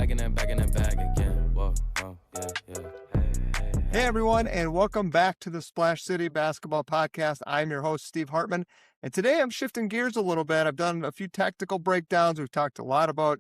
back in that bag again. Whoa, yeah. Hey everyone, and welcome back to the Splash City Basketball Podcast. I'm your host, Steve Hartman, and today I'm shifting gears a little bit. I've done a few tactical breakdowns. We've talked a lot about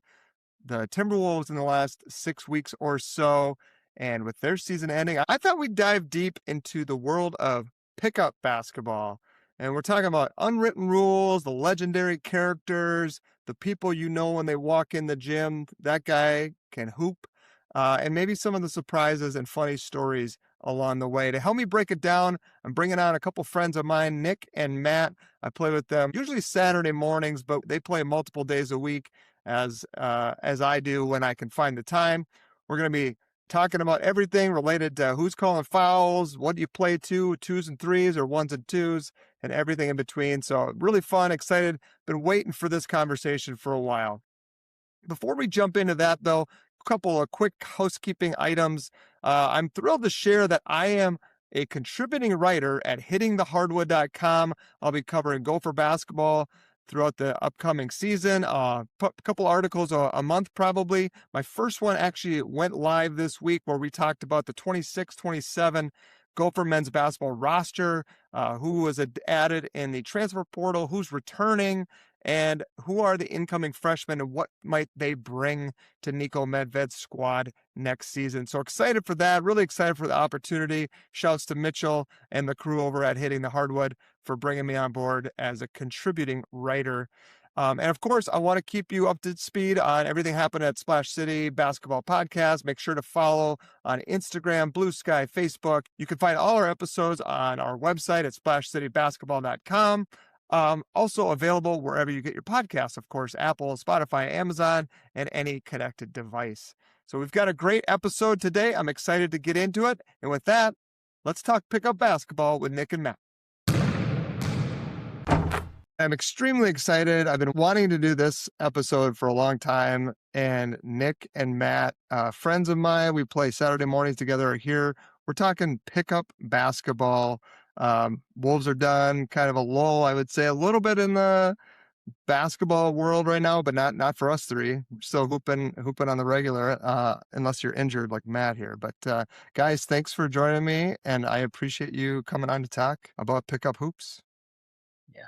the Timberwolves in the last 6 weeks or so, and with their season ending, I thought we'd dive deep into the world of pickup basketball. And we're talking about unwritten rules, the legendary characters, the people you know when they walk in the gym, that guy can hoop, and maybe some of the surprises and funny stories along the way. To help me break it down, I'm bringing on a couple friends of mine, Nick and Matt. I play with them usually Saturday mornings, but they play multiple days a week as I do when I can find the time. We're going to be talking about everything related to who's calling fouls, what do you play to, 2s and 3s or 1s and 2s, and everything in between. So really fun, excited, been waiting for this conversation for a while. Before we jump into that, though, a couple of quick housekeeping items. I'm thrilled to share that I am a contributing writer at hittingthehardwood.com. I'll be covering Gopher basketball throughout the upcoming season. A couple articles a month probably. My first one actually went live this week where we talked about the 26-27 Gopher men's basketball roster, who was added in the transfer portal, who's returning, and who are the incoming freshmen and what might they bring to Nico Medved's squad next season. So excited for that, really excited for the opportunity. Shouts to Mitchell and the crew over at Hitting the Hardwood for bringing me on board as a contributing writer. And of course, I want to keep you up to speed on everything happening at Splash City Basketball Podcast. Make sure to follow on Instagram, Blue Sky, Facebook. You can find all our episodes on our website at splashcitybasketball.com. Also available wherever you get your podcasts, of course, Apple, Spotify, Amazon, and any connected device. So we've got a great episode today. I'm excited to get into it. And with that, let's talk pickup basketball with Nick and Matt. I'm extremely excited. I've been wanting to do this episode for a long time. And Nick and Matt, friends of mine, we play Saturday mornings together, are here. We're talking pickup basketball. Wolves are done, kind of a lull, I would say, a little bit in the basketball world right now, but not for us three. We're still hooping on the regular, unless you're injured like Matt here. But guys, thanks for joining me, and I appreciate you coming on to talk about pickup hoops. Yeah.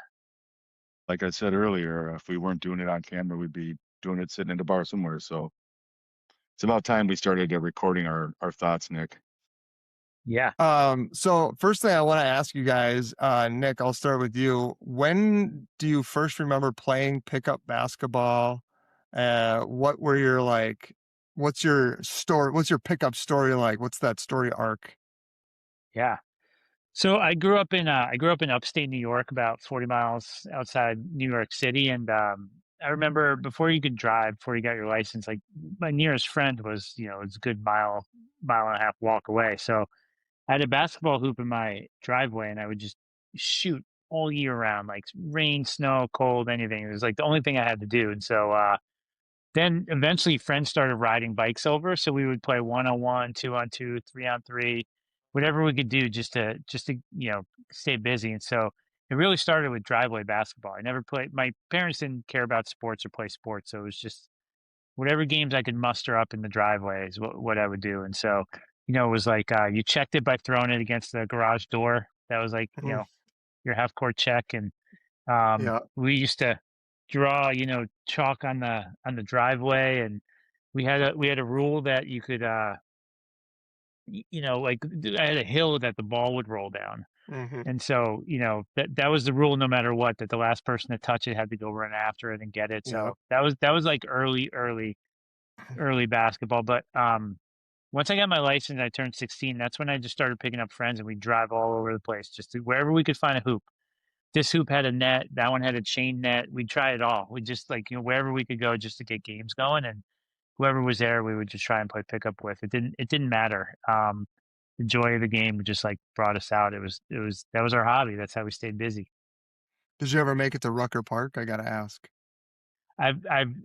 Like I said earlier, if we weren't doing it on camera, we'd be doing it sitting in a bar somewhere. So it's about time we started recording our thoughts, Nick. Yeah. So first thing I want to ask you guys, Nick, I'll start with you. When do you first remember playing pickup basketball? What were your what's your story? What's your pickup story like? What's that story arc? Yeah. So I grew up in upstate New York, about 40 miles outside New York City. And I remember before you could drive, before you got your license, like my nearest friend was, it's a good mile and a half walk away. So I had a basketball hoop in my driveway and I would just shoot all year round, like rain, snow, cold, anything. It was like the only thing I had to do. And so then eventually friends started riding bikes over. So we would play 1-on-1, 2-on-2, 3-on-3, whatever we could do just to stay busy. And so it really started with driveway basketball. I never played, my parents didn't care about sports or play sports. So it was just whatever games I could muster up in the driveway is what I would do. And so, it was like you checked it by throwing it against the garage door. That was like, your half court check. And we used to draw, chalk on the driveway. And we had a rule that you could, like I had a hill that the ball would roll down. Mm-hmm. And so, that was the rule no matter what, that the last person to touch it had to go run after it and get it. So that was like early basketball. But once I got my license, I turned 16. That's when I just started picking up friends and we drive all over the place, just to wherever we could find a hoop. This hoop had a net, that one had a chain net. We'd try it all. We just wherever we could go just to get games going, and whoever was there, we would just try and play pickup with. It didn't matter. The joy of the game just brought us out. That was our hobby. That's how we stayed busy. Did you ever make it to Rucker Park? I gotta ask. I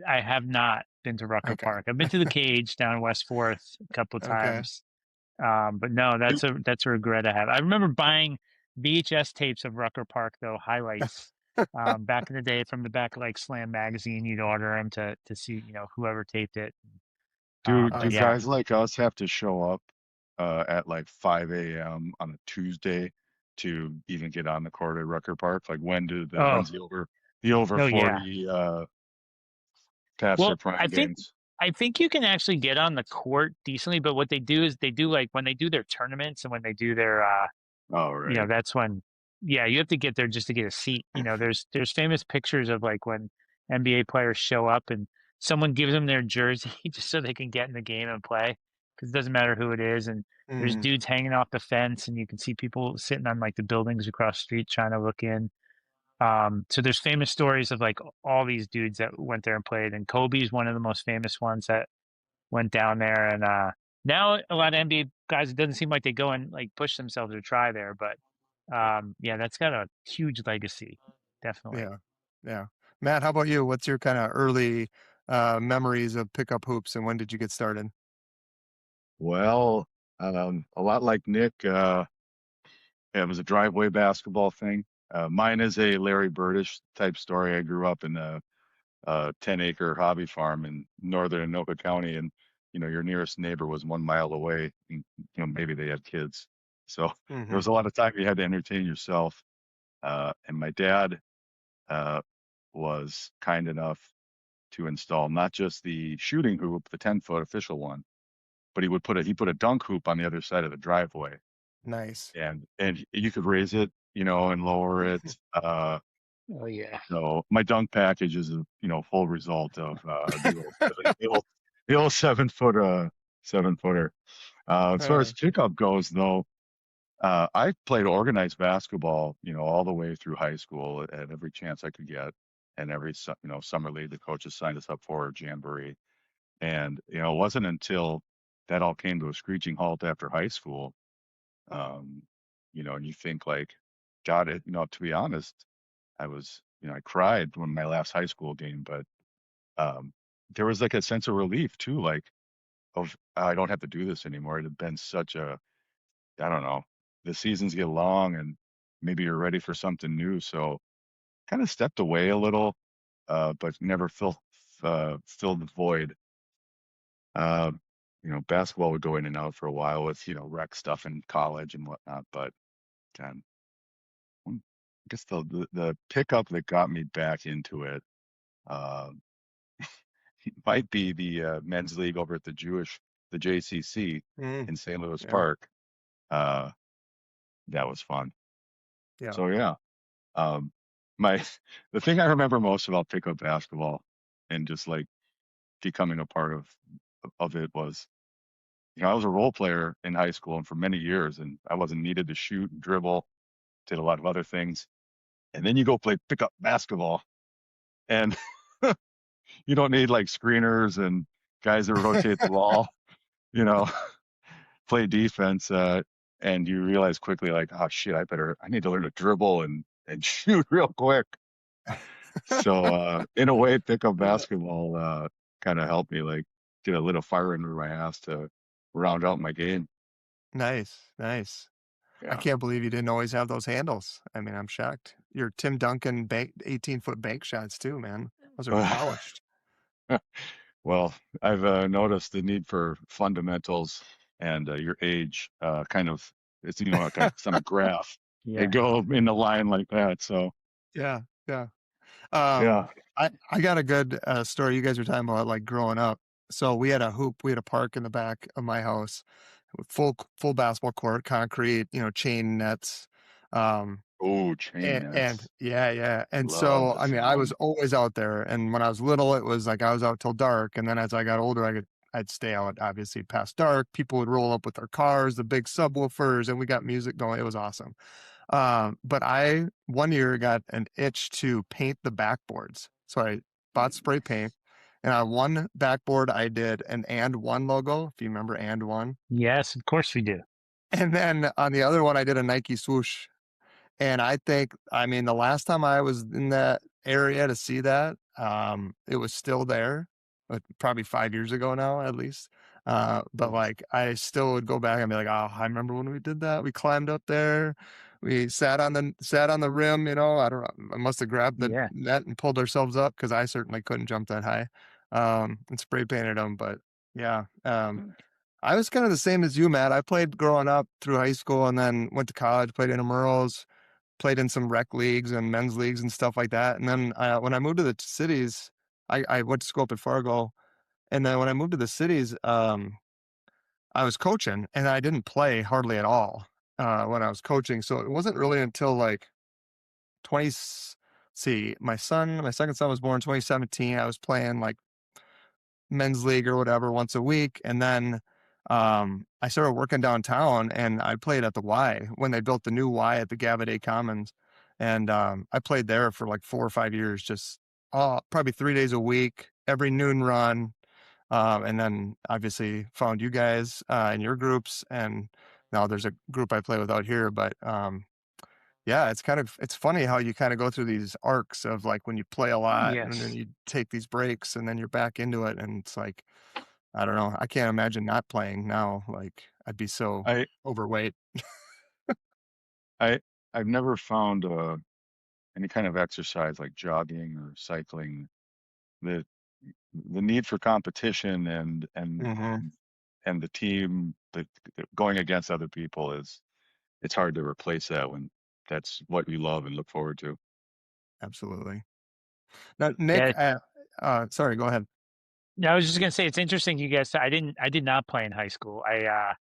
have not been to Rucker Park. I've been to the Cage down in West Fourth a couple of times. But no, that's a regret I have. I remember buying VHS tapes of Rucker Park, though, highlights back in the day, from the back of Slam magazine. You'd order them to see whoever taped it. Do Yeah. guys like us have to show up at like 5 a.m. on a Tuesday to even get on the court at Rucker Park? Like Oh, when's the over no, yeah. 40 past their Well, prime games? I think you can actually get on the court decently, but what they do is they do like when they do their tournaments and when they do their Oh, right. that's when yeah, you have to get there just to get a seat. There's famous pictures of like when NBA players show up and someone gives them their jersey just so they can get in the game and play because it doesn't matter who it is. And there's Mm, dudes hanging off the fence and you can see people sitting on like the buildings across the street trying to look in. So there's famous stories of like all these dudes that went there and played, and Kobe's one of the most famous ones that went down there. And now a lot of NBA guys, it doesn't seem like they go and like push themselves or try there, but yeah, that's got a huge legacy, definitely. yeah, yeah. Matt, how about you? What's your kind of early memories of pickup hoops, and when did you get started? Well, a lot like Nick, it was a driveway basketball thing. Mine is a Larry Birdish type story. I grew up in a 10-acre hobby farm in northern Anoka County, and your nearest neighbor was 1 mile away. And, maybe they had kids, so there Hmm. was a lot of time you had to entertain yourself. And my dad was kind enough to install not just the shooting hoop, the 10-foot official one, but he put a dunk hoop on the other side of the driveway, Nice. and you could raise it, and lower it. Oh yeah. So my dunk package is a full result of the old 7 foot 7 footer. As far Uh, as pickup goes, though, I played organized basketball, all the way through high school at every chance I could get, and every summer league the coaches signed us up for, jamboree, and it wasn't until that all came to a screeching halt after high school, um, and you think like, God, to be honest, I cried when my last high school game, but there was like a sense of relief too, like of I don't have to do this anymore. It had been such I don't know, the seasons get long and maybe you're ready for something new. So kind of stepped away a little, but never filled the void. Uh, Basketball would go in and out for a while with, rec stuff in college and whatnot, but um, I guess the pickup that got me back into it, uh, might be the men's league over at the JCC mm, in St. Louis yeah, Park. Uh, that was fun. yeah. So yeah, um, my the thing I remember most about pickup basketball and just like becoming a part of it was, I was a role player in high school and for many years, and I wasn't needed to shoot and dribble, did a lot of other things, and then you go play pickup basketball, and you don't need like screeners and guys that rotate the ball, you know. Play defense, and you realize quickly, like, oh shit, I need to learn to dribble and shoot real quick. So, in a way, pickup Yeah. basketball kind of helped me like get a little fire under my ass to round out my game. Nice, nice. I Yeah. can't believe you didn't always have those handles. I mean, I'm shocked. Your Tim Duncan 18-foot bank shots too, man. Those are polished. Well, I've noticed the need for fundamentals and your age kind of, it's like it's on a graph. They Yeah. go in the line like that. So Yeah, yeah. Um, yeah. I got a good story. You guys were talking about like growing up. So we had a hoop, we had a park in the back of my house, with full basketball court, concrete, chain nets. Um, Oh, chain and nets. yeah, yeah. And Love so the I mean, I was sound. always out there. And when I was little, it was like I was out till dark. And then as I got older, I'd stay out obviously past dark. People would roll up with their cars, the big subwoofers, and we got music going. It was awesome. But I one year got an itch to paint the backboards. So I bought spray paint, and on one backboard I did an and one logo, if you remember and one. Yes, of course we do. And then on the other one I did a Nike swoosh. And I mean, the last time I was in that area to see that, it was still there, probably 5 years ago now, at least. But like, I still would go back and be like, oh, I remember when we did that. We climbed up there, we sat on the rim. I don't know. I must have grabbed the Yeah. net and pulled ourselves up because I certainly couldn't jump that high. And spray painted them, but. Yeah. I was kind of the same as you, Matt. I played growing up through high school and then went to college, played intramurals, played in some rec leagues and men's leagues and stuff like that. And then when I moved to the cities, I went to school up at Fargo. And then when I moved to the cities, I was coaching and I didn't play hardly at all when I was coaching. So it wasn't really until like 20, see, my second son was born in 2017. I was playing like men's league or whatever once a week. And then I started working downtown and I played at the Y when they built the new Y at the Gavaday Commons. And I played there for like 4 or 5 years, just probably 3 days a week, every noon run. And then obviously found you guys in your groups. And now there's a group I play with out here. But yeah, it's funny how you kind of go through these arcs of like when you play a lot and then Yes. you take these breaks and then you're back into it. And it's like, I don't know. I can't imagine not playing now. Like I'd be so I overweight. I I've never found any kind of exercise like jogging or cycling that the need for competition Hmm. and the team that going against other people is it's hard to replace that when that's what you love and look forward to. Absolutely. Now, Nick, Yeah. sorry, go ahead. No, I was just gonna say it's interesting you guys. I did not play in high school. I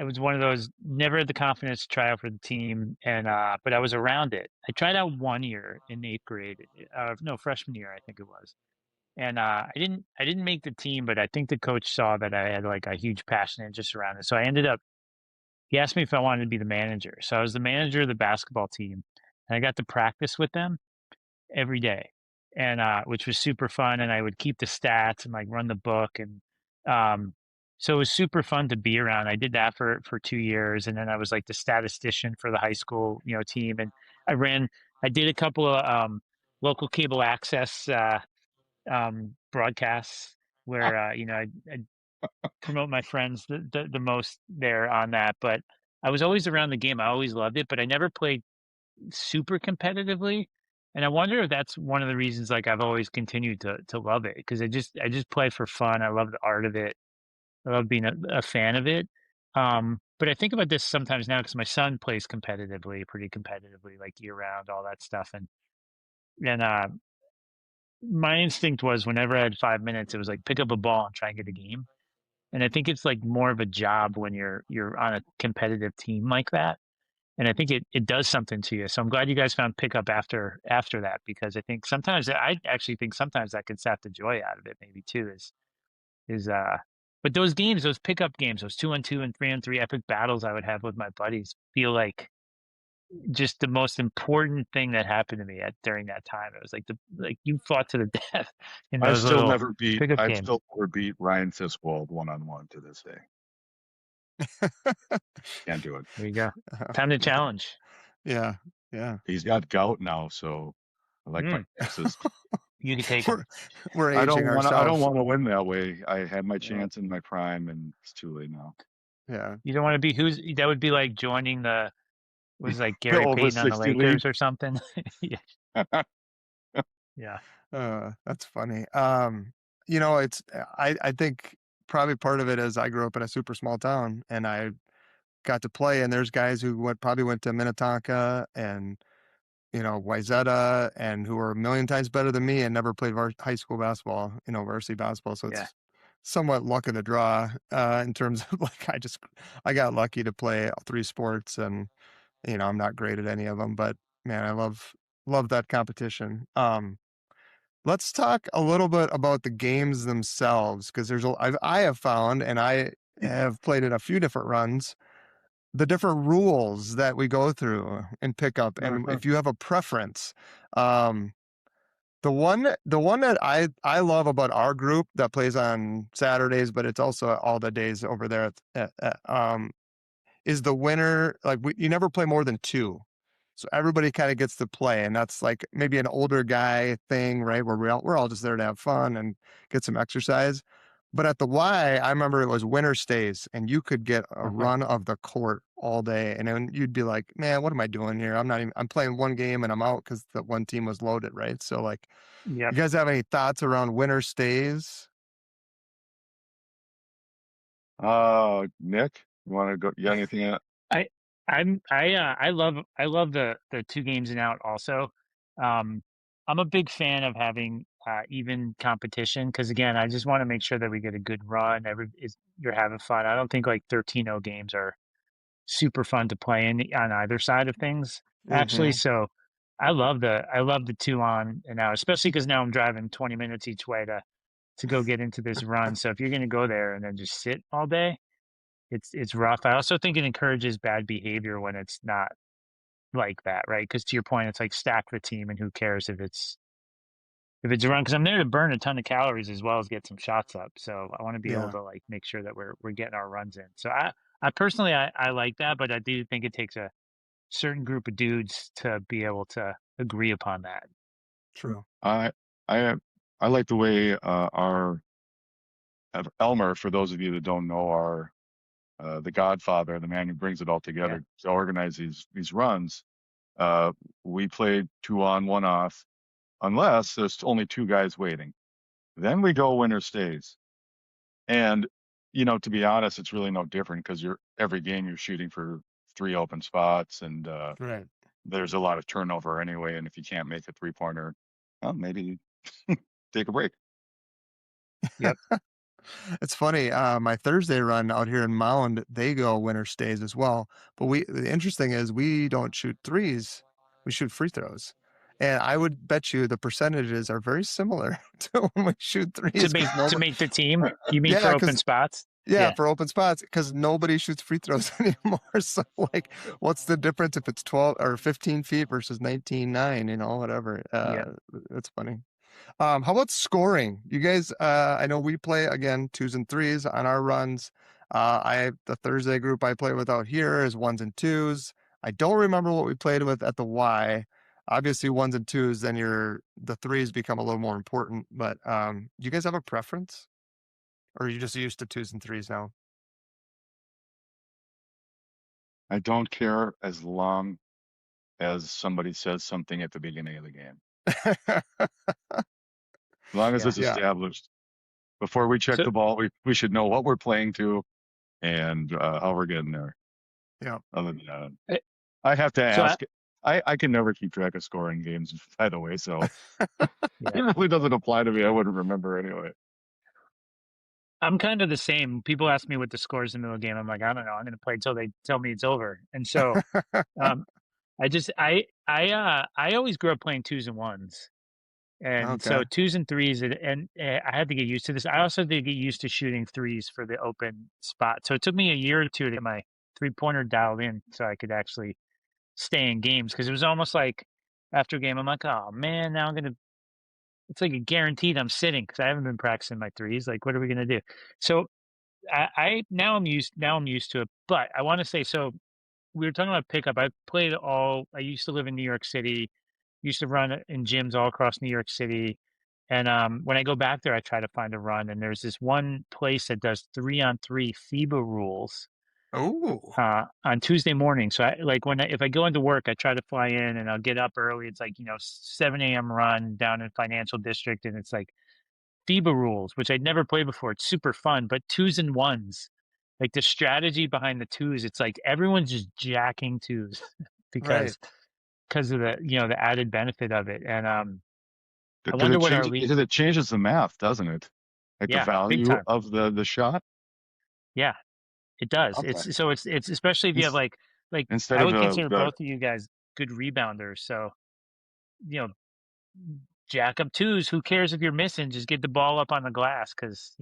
was one of those never had the confidence to try out for the team, and but I was around it. I tried out 1 year in eighth grade, no freshman year I think it was, and I didn't make the team, but I think the coach saw that I had like a huge passion and just around it. So I ended up. He asked me if I wanted to be the manager. So I was the manager of the basketball team, and I got to practice with them every day, and which was super fun. And I would keep the stats and like run the book, and um, so it was super fun to be around. I did that for 2 years, and then I was like the statistician for the high school team, and I ran. I did a couple of local cable access broadcasts where I promote my friends the most there on that, but. I was always around the game. I always loved it, but I never played super competitively. And I wonder if that's one of the reasons like I've always continued to love it because I just play for fun. I love the art of it. I love being a fan of it. But I think about this sometimes now because my son plays competitively, pretty competitively, like year round, all that stuff. And my instinct was whenever I had 5 minutes, it was like pick up a ball and try and get a game. And I think it's like more of a job when you're on a competitive team like that, and I think it does something to you. So I'm glad you guys found pickup after that because I think sometimes I actually think sometimes that can sap the joy out of it maybe too is but those games, those pickup games, those 2-on-2 and 3-on-3 epic battles I would have with my buddies feel like just the most important thing that happened to me during that time. It was like you fought to the death in those little pickup I've games. still never beat Ryan Fiswold one-on-one to this day. Can't do it. There you go. Time to challenge. Yeah. Yeah. He's got gout now, so I like my Mm, chances. you can take them. We're, we're aging I don't ourselves. want to win that way. I had my Yeah. chance in my prime and it's too late now. Yeah. You don't want to be who's that would be like joining the was like The Gary over Payton on the 60 league. Lakers or something. Yeah. Yeah. That's funny. It's I think probably part of it is I grew up in a super small town and I got to play and there's guys who probably went to Minnetonka and Wyzetta and who are a million times better than me and never played high school basketball, varsity basketball. So Yeah. it's somewhat luck of the draw in terms of like I got lucky to play all three sports and I'm not great at any of them, but man, I love that competition. Let's talk a little bit about the games themselves because I have found and I have played in a few different runs the different rules that we go through in pickup and if you have a preference. Um, the one that I love about our group that plays on Saturdays, but it's also all the days over there is the winner. Like you never play more than two. So everybody kind of gets to play, and that's like maybe an older guy thing, right? Where we're all just there to have fun and get some exercise. But at the Y, I remember it was winter stays, and you could get a run of the court all day, and then you'd be like, "Man, what am I doing here? I'm playing one game and I'm out because the one team was loaded, right?" So like, Yep. you guys have any thoughts around winter stays? Nick, you want to go? You got anything? I I love the two games and out also. Um, I'm a big fan of having even competition because again, I just want to make sure that we get a good run. You're having fun. I don't think like 13-0 games are super fun to play in on either side of things actually. Mm-hmm. So I love the two on and out, especially because now I'm driving 20 minutes each way to go get into this run. So if you're going to go there and then just sit all day, it's rough. I also think it encourages bad behavior when it's not like that, right? Because to your point, it's like stack the team, and who cares if it's a run? Because I'm there to burn a ton of calories as well as get some shots up. So I want to be able Yeah, to like make sure that we're getting our runs in. So I personally I like that, but I do think it takes a certain group of dudes to be able to agree upon that. true. I I I like the way our Elmer, for those of you that don't know, our the Godfather, the man who brings it all Yeah. together to organize these runs. Uh, we played 2 on, 1 off, unless there's only two guys waiting. Then we go winner stays. And to be honest, it's really no different because you're every game you're shooting for 3 open spots, and Right. there's a lot of turnover anyway. And if you can't make a 3-pointer, well, maybe take a break. Yep. It's funny. My Thursday run out here in Mound, they go winter stays as well. But the interesting is we don't shoot threes; we shoot free throws. And I would bet you the percentages are very similar to when we shoot threes because To nobody, make the team, you mean yeah, for open because spots? yeah, Yeah. for open spots because nobody shoots free throws anymore. So like, what's the difference if it's 12 or 15 feet versus 19.9? Whatever. Yeah. It's funny. How about scoring? You guys, I know we play again twos and threes on our runs. The Thursday group I play with out here is ones and twos. I don't remember what we played with at the Y. Obviously, ones and twos, then the threes become a little more important. But do you guys have a preference, or are you just used to twos and threes now? I don't care as long as somebody says something at the beginning of the game. As long as Yeah. it's Yeah, established before we check So the ball, we should know what we're playing to and how we're getting there. yeah. Other than that, eh, I have to so ask. I can never keep track of scoring games, by the way, so yeah. it really doesn't apply to me. I wouldn't remember anyway. I'm kind of the same. People ask me what the score is in the middle of the game. I'm like, I don't know. I'm going to play until they tell me it's over. And so, um, I always grew up playing twos and ones. And Okay. so twos and threes, I had to get used to this. I also had to get used to shooting threes for the open spot. So it took me a year or two to get my 3-pointer dialed in so I could actually stay in games because it was almost like after a game, I'm like, oh man, now it's like a guaranteed I'm sitting because I haven't been practicing my threes. Like, what are we gonna do? So now I'm used to it. But I want to say so. We were talking about pickup. I used to live in New York City. Used to run in gyms all across New York City. And when I go back there, I try to find a run. And there's this one place that does 3-on-3 FIBA rules Oh, on Tuesday morning. So if I go into work, I try to fly in and I'll get up early. It's like 7 a.m. run down in Financial District, and it's like FIBA rules, which I'd never played before. It's super fun, but twos and ones, like the strategy behind the twos, it's like everyone's just jacking twos right. because of the added benefit of it. And I Because wonder what our league. it changes the math, doesn't it? Like the Yeah, big value time. of the shot. Yeah, it does. Okay. It's especially if you have Ins- like Instead I of would consider the both of you guys good rebounders. So you know, jack up twos. Who cares if you're missing? Just get the ball up on the glass because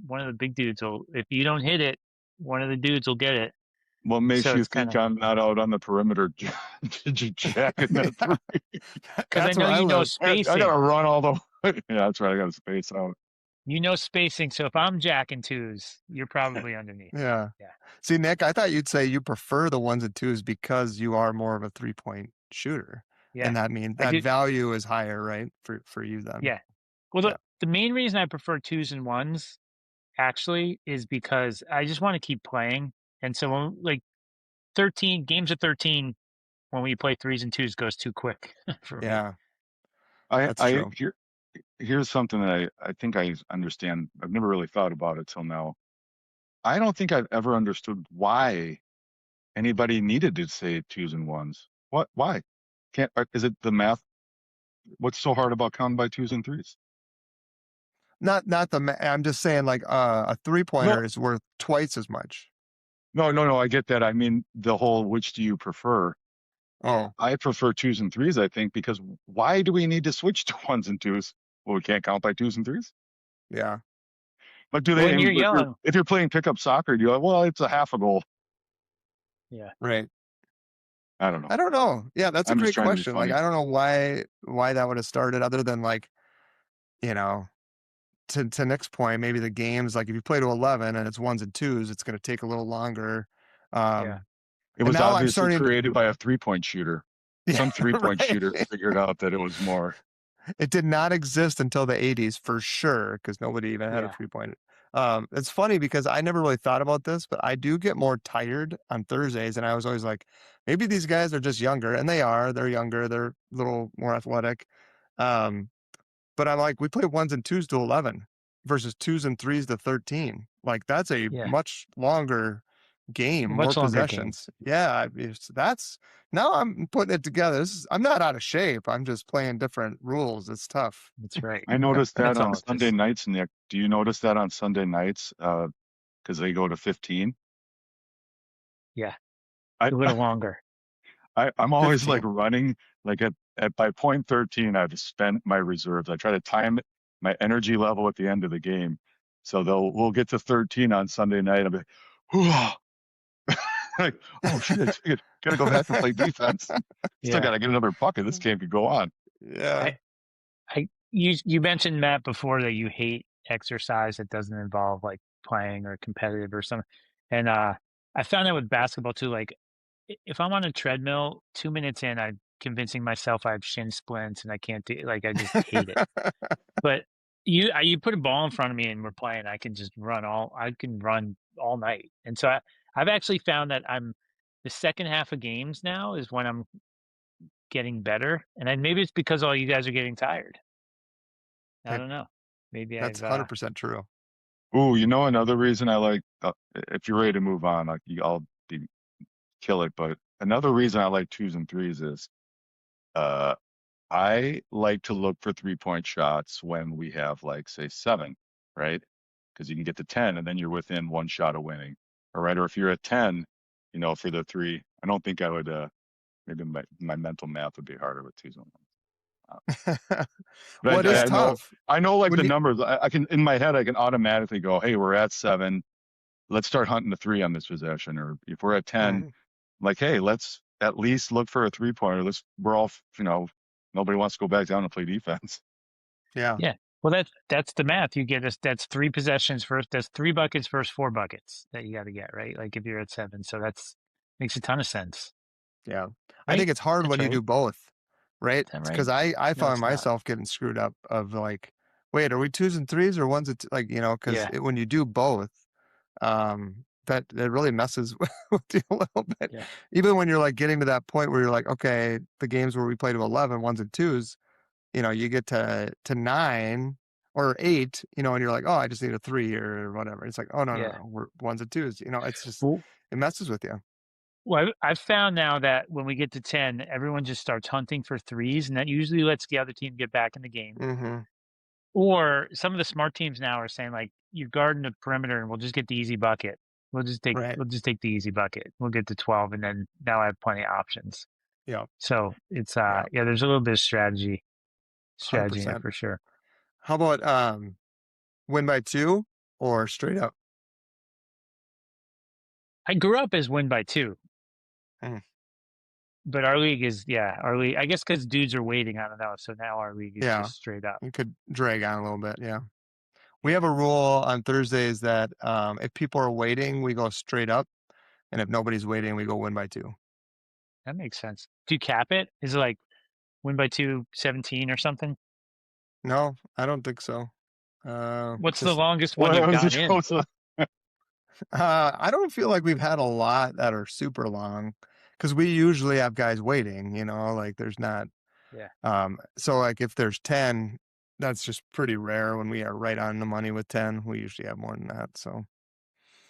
one of the big dudes will. If you don't hit it, one of the dudes will get it. what makes So you it's kind think of I'm not out on the perimeter jacking that three? because I That's know where I live. I gotta spacing. run all the way. Yeah, that's right. I gotta space out. Spacing. So if I'm jacking twos, you're probably underneath. Yeah. Yeah. See, Nick, I thought you'd say you prefer the ones and twos because you are more of a 3-point shooter. Yeah. And that means I that do. value is higher, right? For you then. Yeah. Well, Yeah. the main reason I prefer twos and ones actually is because I just want to keep playing. And so when 13 games of 13, when we play threes and twos goes too quick for me. Yeah. I That's I true. here's something that I think I understand. I've never really thought about it till now. I don't think I've ever understood why anybody needed to say twos and ones. What? Why? Can't? Is it the math? What's so hard about counting by twos and threes? Not I'm just saying like a three No, pointer is worth twice as much. no. I get that. I mean, the whole which do you prefer? Yeah. Oh, I prefer twos and threes, I think, because why do we need to switch to ones and twos? Well, we can't count by twos and threes. yeah, But do they? When you're young. If you're playing pickup soccer, do you go, well, it's a half a goal. Yeah. right. I don't know. I don't know. Yeah, that's a I'm just great trying to be question. Like, funny. I don't know why that would have started other than like, you know, to Nick's point, maybe the games, like if you play to 11 and it's ones and twos, it's going to take a little longer. Yeah. It And was now I'm obviously starting to, created by a 3-point shooter. yeah, Some 3-point right. shooter figured out that it was more. It did not exist until the 80s for sure, because nobody even had a Yeah. 3-point. It's funny because I never really thought about this, but I do get more tired on Thursdays. And I was always like, maybe these guys are just younger. And they are. They're younger. They're a little more athletic. Um, But I'm like, we play ones and twos to 11 versus twos and threes to 13. Like that's a Yeah. much longer game, more Much longer game. possessions. Yeah, that's now I'm putting it together. I'm not out of shape. I'm just playing different rules. It's tough. That's right. I noticed that That's on all it Sunday is. nights, Nick. Do you notice that on Sunday nights? Because they go to 15. Yeah. I, A little longer. I'm always like 15. running, like at by point 13, I've spent my reserves. I try to time my energy level at the end of the game. So we'll get to 13 on Sunday night. I'll be like, whew. Like, oh shit, gotta go back and play defense. Still Yeah. gotta get another bucket. This game could go on. Yeah. You mentioned, Matt, before that you hate exercise that doesn't involve like playing or competitive or something. And I found that with basketball too. Like if I'm on a treadmill, 2 minutes in, I'm convincing myself I have shin splints and I can't do like I just hate it. But you put a ball in front of me and we're playing, I can run all night. And so I've actually found that the second half of games now is when I'm getting better. And then maybe it's because all you guys are getting tired. I Hey, don't know. Maybe that's I've 100% true. Ooh, another reason I like, if you're ready to move on, I'll kill it. But another reason I like twos and threes is, uh, I like to look for 3-point shots when we have like say 7, right? Because you can get to 10 and then you're within one shot of winning. All right. Or if you're at 10, for the 3, I don't think I would, maybe my mental math would be harder with twos and ones. Well, it But is I know, tough like when the you, numbers. I can in my head, I can automatically go, hey, we're at 7. Let's start hunting the 3 on this possession. Or if we're at 10, Mhm. like, hey, let's at least look for a 3-pointer. We're all, nobody wants to go back down and play defense. Yeah, yeah. Well, that's the math. You get us. That's 3 possessions first. That's 3 buckets versus 4 buckets that you got to get right. Like if you're at 7, so that's makes a ton of sense, yeah. I right? think it's hard That's when you right. do both, right? Is that Because right? I No, found it's not. myself getting screwed up of like, wait, are we twos and threes or ones and like, because Yeah. when you do both, that it really messes with you a little bit. Yeah. Even when you're like getting to that point where you're like, okay, the games where we play to 11, ones and twos, you get to 9 or 8, and you're like, oh, I just need a 3 or whatever. It's like, oh no, no, Yeah. no, we're ones and twos. It's just Well, it messes with you. well, I've found now that when we get to 10, everyone just starts hunting for threes, and that usually lets the other team get back in the game. Mm-hmm. Or some of the smart teams now are saying like, you guard in the perimeter, and we'll just get the easy bucket. Right. We'll just take the easy bucket. We'll get to 12, and then now I have plenty of options. Yeah. So it's Yeah. yeah, there's a little bit of strategy in it 100%. for sure. How about win by 2 or straight up? I grew up as win by 2, Mm. but our league. I guess because dudes are waiting. I don't know. So now our league is Yeah. just straight up. You could drag on a little bit. Yeah. We have a rule on Thursdays that if people are waiting, we go straight up. And if nobody's waiting, we go win by 2. That makes sense. Do you cap it? Is it like win by 2, 17 or something? No, I don't think so. What's the Just longest one What you've was gotten it in? supposed to? I don't feel like we've had a lot that are super long because we usually have guys waiting, like there's not, Yeah. so like if there's 10, that's just pretty rare when we are right on the money with 10. We usually have more than that. So,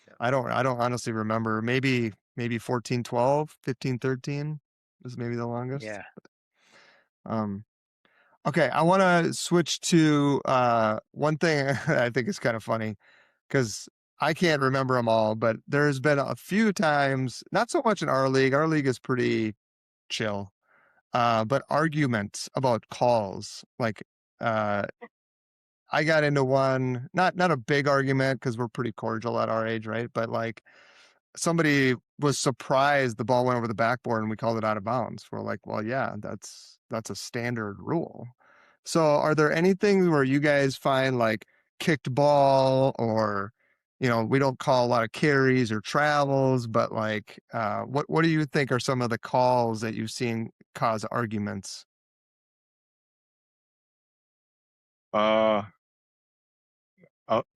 Yeah. I don't honestly remember. Maybe 14, 12, 15, 13 was maybe the longest. Yeah. Um, okay, I want to switch to one thing I think is kind of funny because I can't remember them all, but there's been a few times, not so much in our league. Our league is pretty chill, but arguments about calls. Like, I got into one, not a big argument because we're pretty cordial at our age, right? But like, somebody was surprised the ball went over the backboard and we called it out of bounds. We're like, well, yeah, that's a standard rule. So are there anything where you guys find like kicked ball or, we don't call a lot of carries or travels, but like, what do you think are some of the calls that you've seen cause arguments?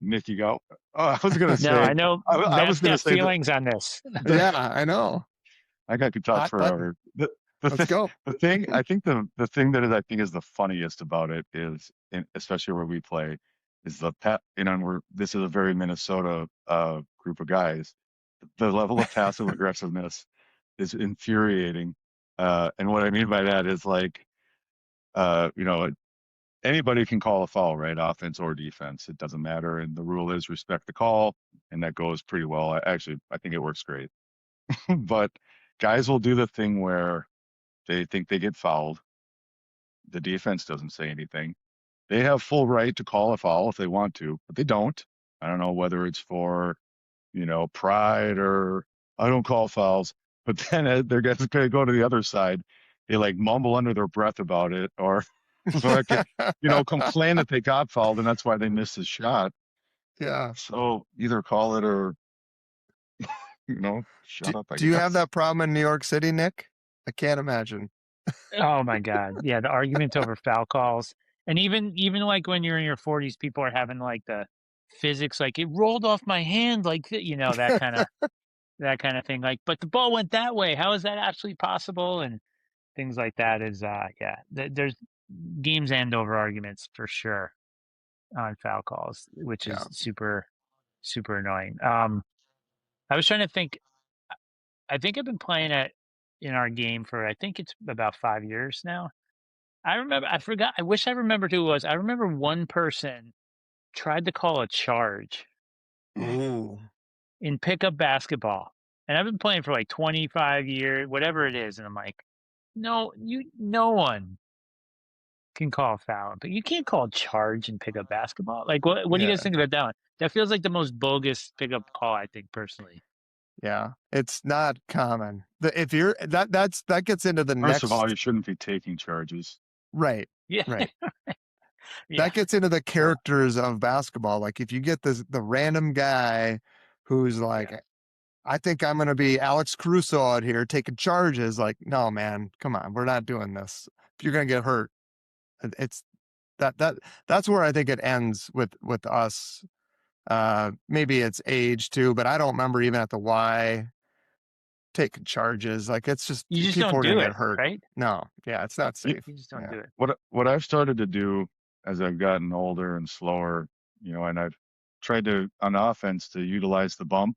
Nick, you go. Oh, I was gonna No, I say. know I was Matt's gonna got say that. feelings on this. Yeah, I know. I could talk Hot button. forever. The Let's go. the thing I think the thing that I think is the funniest about it is, especially where we play, is and this is a very Minnesota group of guys. The level of passive aggressiveness is infuriating. And what I mean by that is like, you know, anybody can call a foul, right? Offense or defense, it doesn't matter. And the rule is respect the call, and that goes pretty well. I think it works great. But guys will do the thing where they think they get fouled. The defense doesn't say anything. They have full right to call a foul if they want to, but they don't. I don't know whether it's for, pride or I don't call fouls. But then they're going to go to the other side. They like mumble under their breath about it, or fucking, complain that they got fouled and that's why they missed his shot. Yeah. So either call it or, shut up, I Do you have guess. that problem in New York City, Nick? I can't imagine. Oh my God. Yeah, the argument over foul calls. And even like when you're in your 40s, people are having like the physics, like it rolled off my hand, like that kind of thing. Like, but the ball went that way. How is that actually possible? And things like that is yeah. There's games end over arguments for sure on foul calls, which Yeah. is super, super annoying. I was trying to think. I think I've been playing it in our game for I think it's about 5 years now. I remember, I forgot, I wish I remembered who it was. I remember one person tried to call a charge Ooh. in pickup basketball. And I've been playing for like 25 years, whatever it is. And I'm like, no one can call a foul, but you can't call a charge in pickup basketball. Like, what do you guys Yeah. think about that one? That feels like the most bogus pickup call, I think, personally. Yeah. It's not common. If you're that gets into the First of all, next. you shouldn't be taking charges. Right. Yeah. Right. Yeah. That gets into the characters of basketball. Like if you get the random guy who's like, I think I'm going to be Alex Caruso out here taking charges. Like, no, man, come on. We're not doing this. If you're going to get hurt, it's that's where I think it ends with us. Maybe it's age too, but I don't remember even at the Y taking charges. Like it's just You just people don't are going do to it, get hurt. right? No. Yeah. It's not safe. You just don't Yeah. do it. What I've started to do as I've gotten older and slower, and I've tried to on offense to utilize the bump.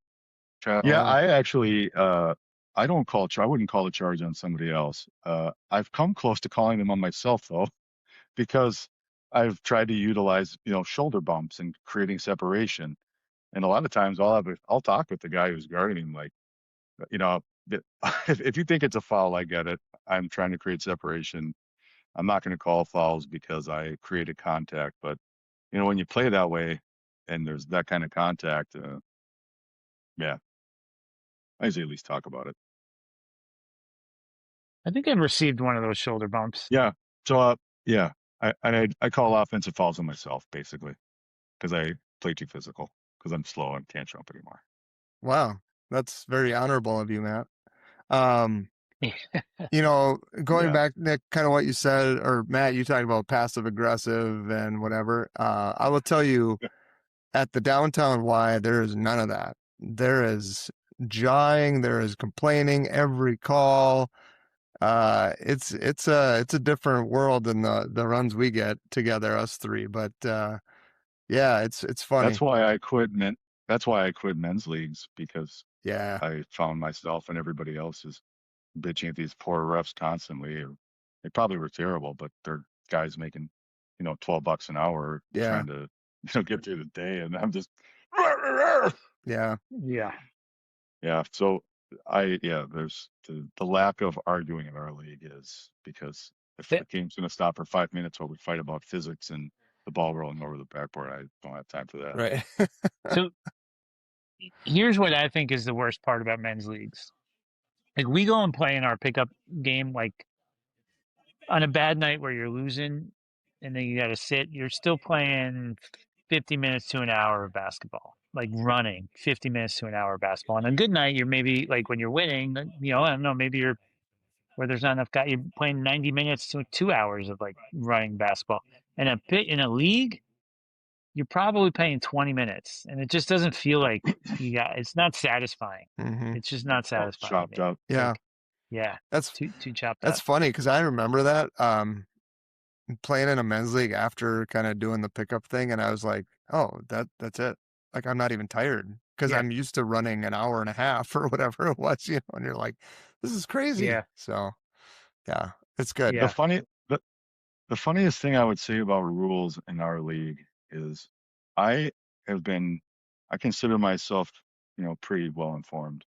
Yeah, Oh, I actually I don't call I wouldn't call a charge on somebody else. I've come close to calling them on myself though, because I've tried to utilize, shoulder bumps and creating separation. And a lot of times I'll talk with the guy who's guarding him like, you know, if you think it's a foul, I get it. I'm trying to create separation. I'm not going to call fouls because I created contact. But, when you play that way and there's that kind of contact, yeah, I usually at least talk about it. I think I've received one of those shoulder bumps. Yeah. So, yeah, I call offensive fouls on myself basically because I play too physical because I'm slow and can't jump anymore. Wow. That's very honorable of you, Matt. Going Yeah. back, Nick, kind of what you said, or Matt, you talked about passive aggressive and whatever. I will tell you at the downtown Y, there is none of that. There is jawing, there is complaining every call. It's a different world than the runs we get together, us three. But yeah, it's funny. That's why I quit that's why I quit men's leagues, because Yeah. I found myself and everybody else is bitching at these poor refs constantly. They probably were terrible, but they're guys making, $12 an hour Yeah. trying to, get through the day. And I'm just, Yeah. Yeah. yeah. So there's the lack of arguing in our league is because if Th- the game's going to stop for 5 minutes while we fight about physics and the ball rolling over the backboard, I don't have time for that. Right. So here's what I think is the worst part about men's leagues. Like we go and play in our pickup game, like on a bad night where you're losing and then you got to sit, you're still playing 50 minutes to an hour of basketball, like running 50 minutes to an hour of basketball. On a good night, you're maybe like when you're winning, I don't know, maybe you're where there's not enough guy, you're playing 90 minutes to 2 hours of like running basketball. And in a league, you're probably playing 20 minutes and it just doesn't feel like it's not satisfying. Hmm. It's just not Oh, satisfying to chopped me. up. Yeah. Like, yeah, That's too chopped that's up. funny because I remember that playing in a men's league after kind of doing the pickup thing, and I was like, oh, that's it. Like I'm not even tired because Yeah, I'm used to running an hour and a half or whatever it was, and you're like, this is crazy. yeah, So yeah, it's good. The yeah. funny, the, the funniest thing I would say about rules in our league is I I consider myself, pretty well informed.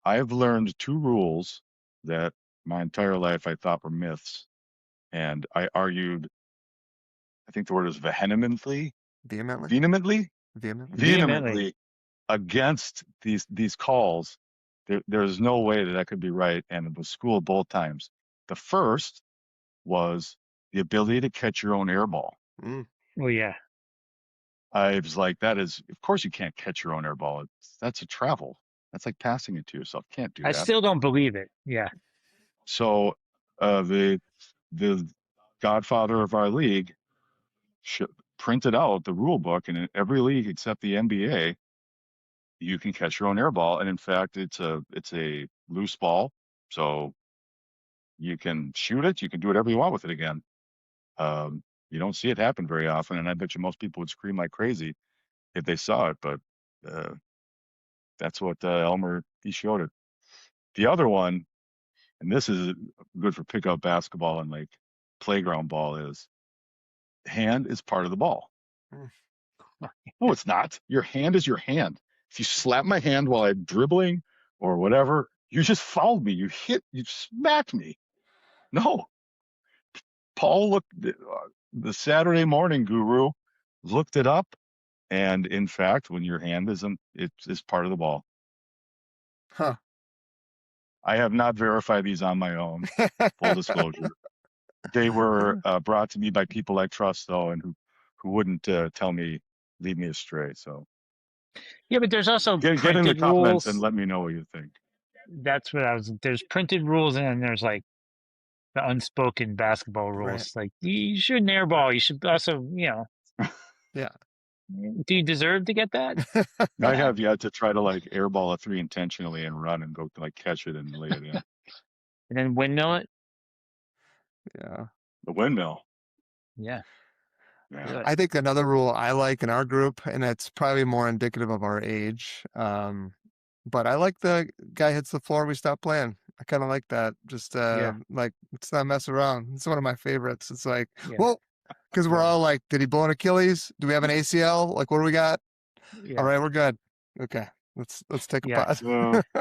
I've learned two rules that my entire life I thought were myths, and I argued, I think the word is Vehemently, vehemently, vehemently. Vehemently. vehemently against these calls. There's no way that could be right, and it was schooled both times. The first was the ability to catch your own air ball. Mm. Well, yeah. I was like, of course you can't catch your own air ball. That's a travel. That's like passing it to yourself. Can't do I that. still don't believe it. Yeah. So the godfather of our league sh- printed out the rule book, and in every league except the NBA, you can catch your own air ball. And in fact, it's a loose ball, so you can shoot it. You can do whatever you want with it again. You don't see it happen very often, and I bet you most people would scream like crazy if they saw it. But uh, that's what Elmer he showed it. The other one, and this is good for pickup basketball and like playground ball, is hand is part of the ball. Mm. No, it's not. Your hand is your hand. If you slap my hand while I'm dribbling or whatever, you just fouled me. You smacked me. No, Paul looked, the Saturday morning guru looked it up. And in fact, when your hand it's part of the ball. Huh. I have not verified these on my own, full disclosure. They were brought to me by people I trust, though, and who wouldn't lead me astray. So Yeah, but there's also get in the printed comments and rules. let me know what you think. That's what there's printed rules and then there's like the unspoken basketball Right. rules. Like you shouldn't airball. You should also, Yeah. do you deserve to get that? I Yeah. have yet to try to like airball a three intentionally and run and go to like catch it and lay it in. And then windmill it. Yeah. The windmill. Yeah. Yeah. Do it. I think another rule I like in our group, and it's probably more indicative of our age, but I like the guy hits the floor, we stop playing. I kind of like that. Just Yeah. like let's not mess around. It's one of my favorites. It's like, Yeah. well, because we're Yeah. all like, did he blow an Achilles? Do we have an ACL? Like, what do we got? All Yeah. right, we're good. Okay, let's take a Yeah. pause.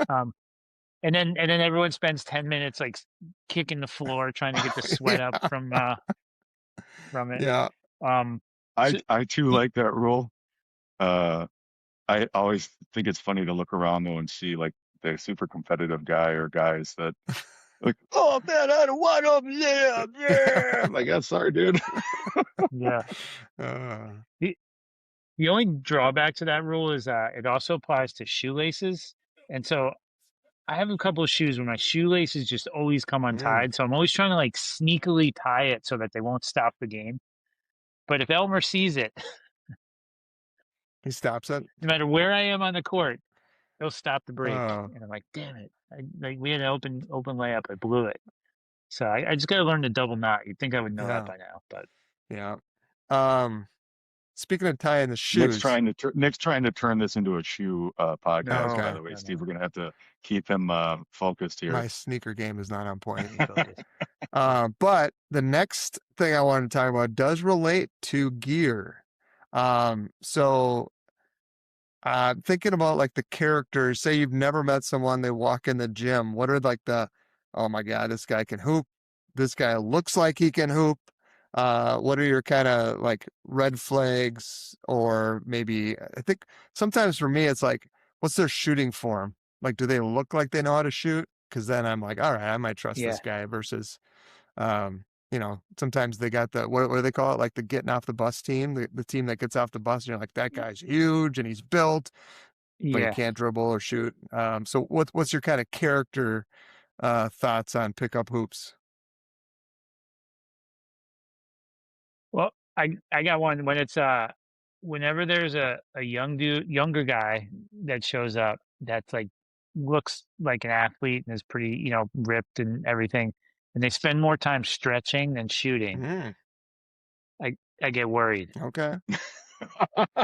Um, and then everyone spends 10 minutes like kicking the floor, trying to get the sweat up Yeah, from it. yeah, I So, I too like that rule. Uh, I always think it's funny to look around though and see like the super competitive guy or guys that like, oh man, I had a wide open layup. Yeah. I'm like, yeah, sorry, dude. yeah. uh, The only drawback to that rule is it also applies to shoelaces. And so I have a couple of shoes where my shoelaces just always come mm, untied. So I'm always trying to like sneakily tie it so that they won't stop the game. But if Elmer sees it, he stops it. no matter where I am on the court, he'll stop the break. Oh, And I'm like, damn it. Like we had an open layup. I blew it. So I just got to learn the double knot. You'd think I would know that yeah, by now, but yeah. Um, speaking of tying the Nick's shoes. trying to turn this into a shoe podcast. No, By okay. the way, Steve, No. we're gonna have to keep him focused here. My sneaker game is not on point. Stay focused. But the next thing I wanted to talk about does relate to gear. So thinking about like the characters, say you've never met someone, they walk in the gym. What are like oh my God, this guy can hoop. This guy looks like he can hoop. What are your kind of like red flags? Or maybe I think sometimes for me, it's like, what's their shooting form? Like, do they look like they know how to shoot? Because then I'm like, all right, I might trust Yeah. this guy versus, sometimes they got what do they call it? Like the getting off the bus team, the team that gets off the bus, and you're like, that guy's huge and he's built, but he Yeah. can't dribble or shoot. So what's your kind of character thoughts on pickup hoops? Well, I got one when it's whenever there's a younger guy that shows up that's like looks like an athlete and is pretty, ripped and everything, and they spend more time stretching than shooting, Mm, I get worried. okay. Yes,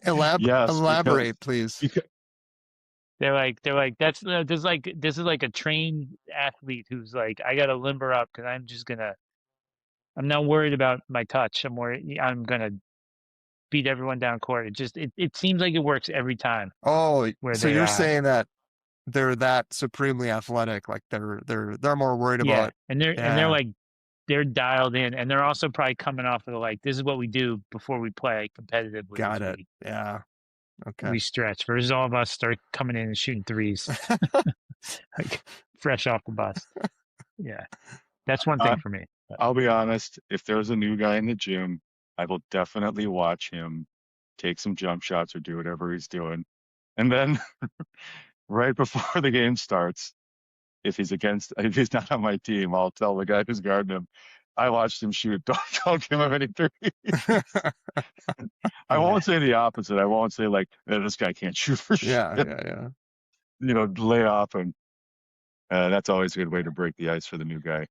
because Elaborate, please. They're like this is like a trained athlete who's like, I gotta limber up because I'm not worried about my touch. I'm gonna beat everyone down court. It seems like it works every time Oh, where so they you're saying that they're that supremely athletic, like they're more worried yeah, about. and they're Yeah, like they're dialed in, and they're also probably coming off of like, this is what we do before we play competitively is got it. Yeah, okay. we stretch versus all of us start coming in and shooting threes like fresh off the bus. Yeah, that's one I, thing for me. But I'll be honest, if there's a new guy in the gym, I will definitely watch him take some jump shots or do whatever he's doing. And then right before the game starts, if he's not on my team, I'll tell the guy who's guarding him, I watched him shoot. Don't give him any three. I yeah, won't say the opposite. I won't say like, this guy can't shoot for shit. yeah. Lay off him. That's always a good way to break the ice for the new guy.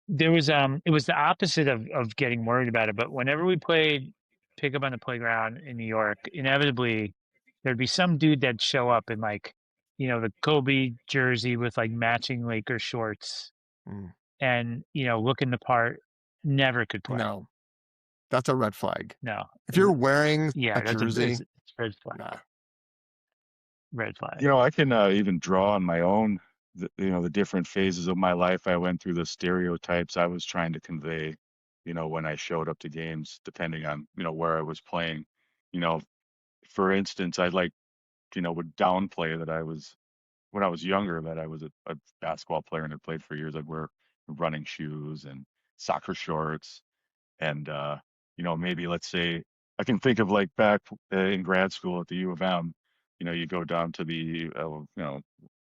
there was it was the opposite of getting worried about it. But whenever we played pickup on the playground in New York, inevitably there'd be some dude that'd show up in like, the Kobe jersey with like matching Lakers shorts Mm, and, looking the part, never could play. no, that's a red flag. No. If you're wearing Yeah, a jersey, it's red flag. nah. Red flag. I can even draw on my own, the different phases of my life. I went through the stereotypes I was trying to convey, when I showed up to games, depending on, where I was playing. You know, for instance, I would downplay that when I was younger, that I was a basketball player and had played for years. I'd wear running shoes and soccer shorts. And, maybe let's say I can think of like back in grad school at the U of M, you go down to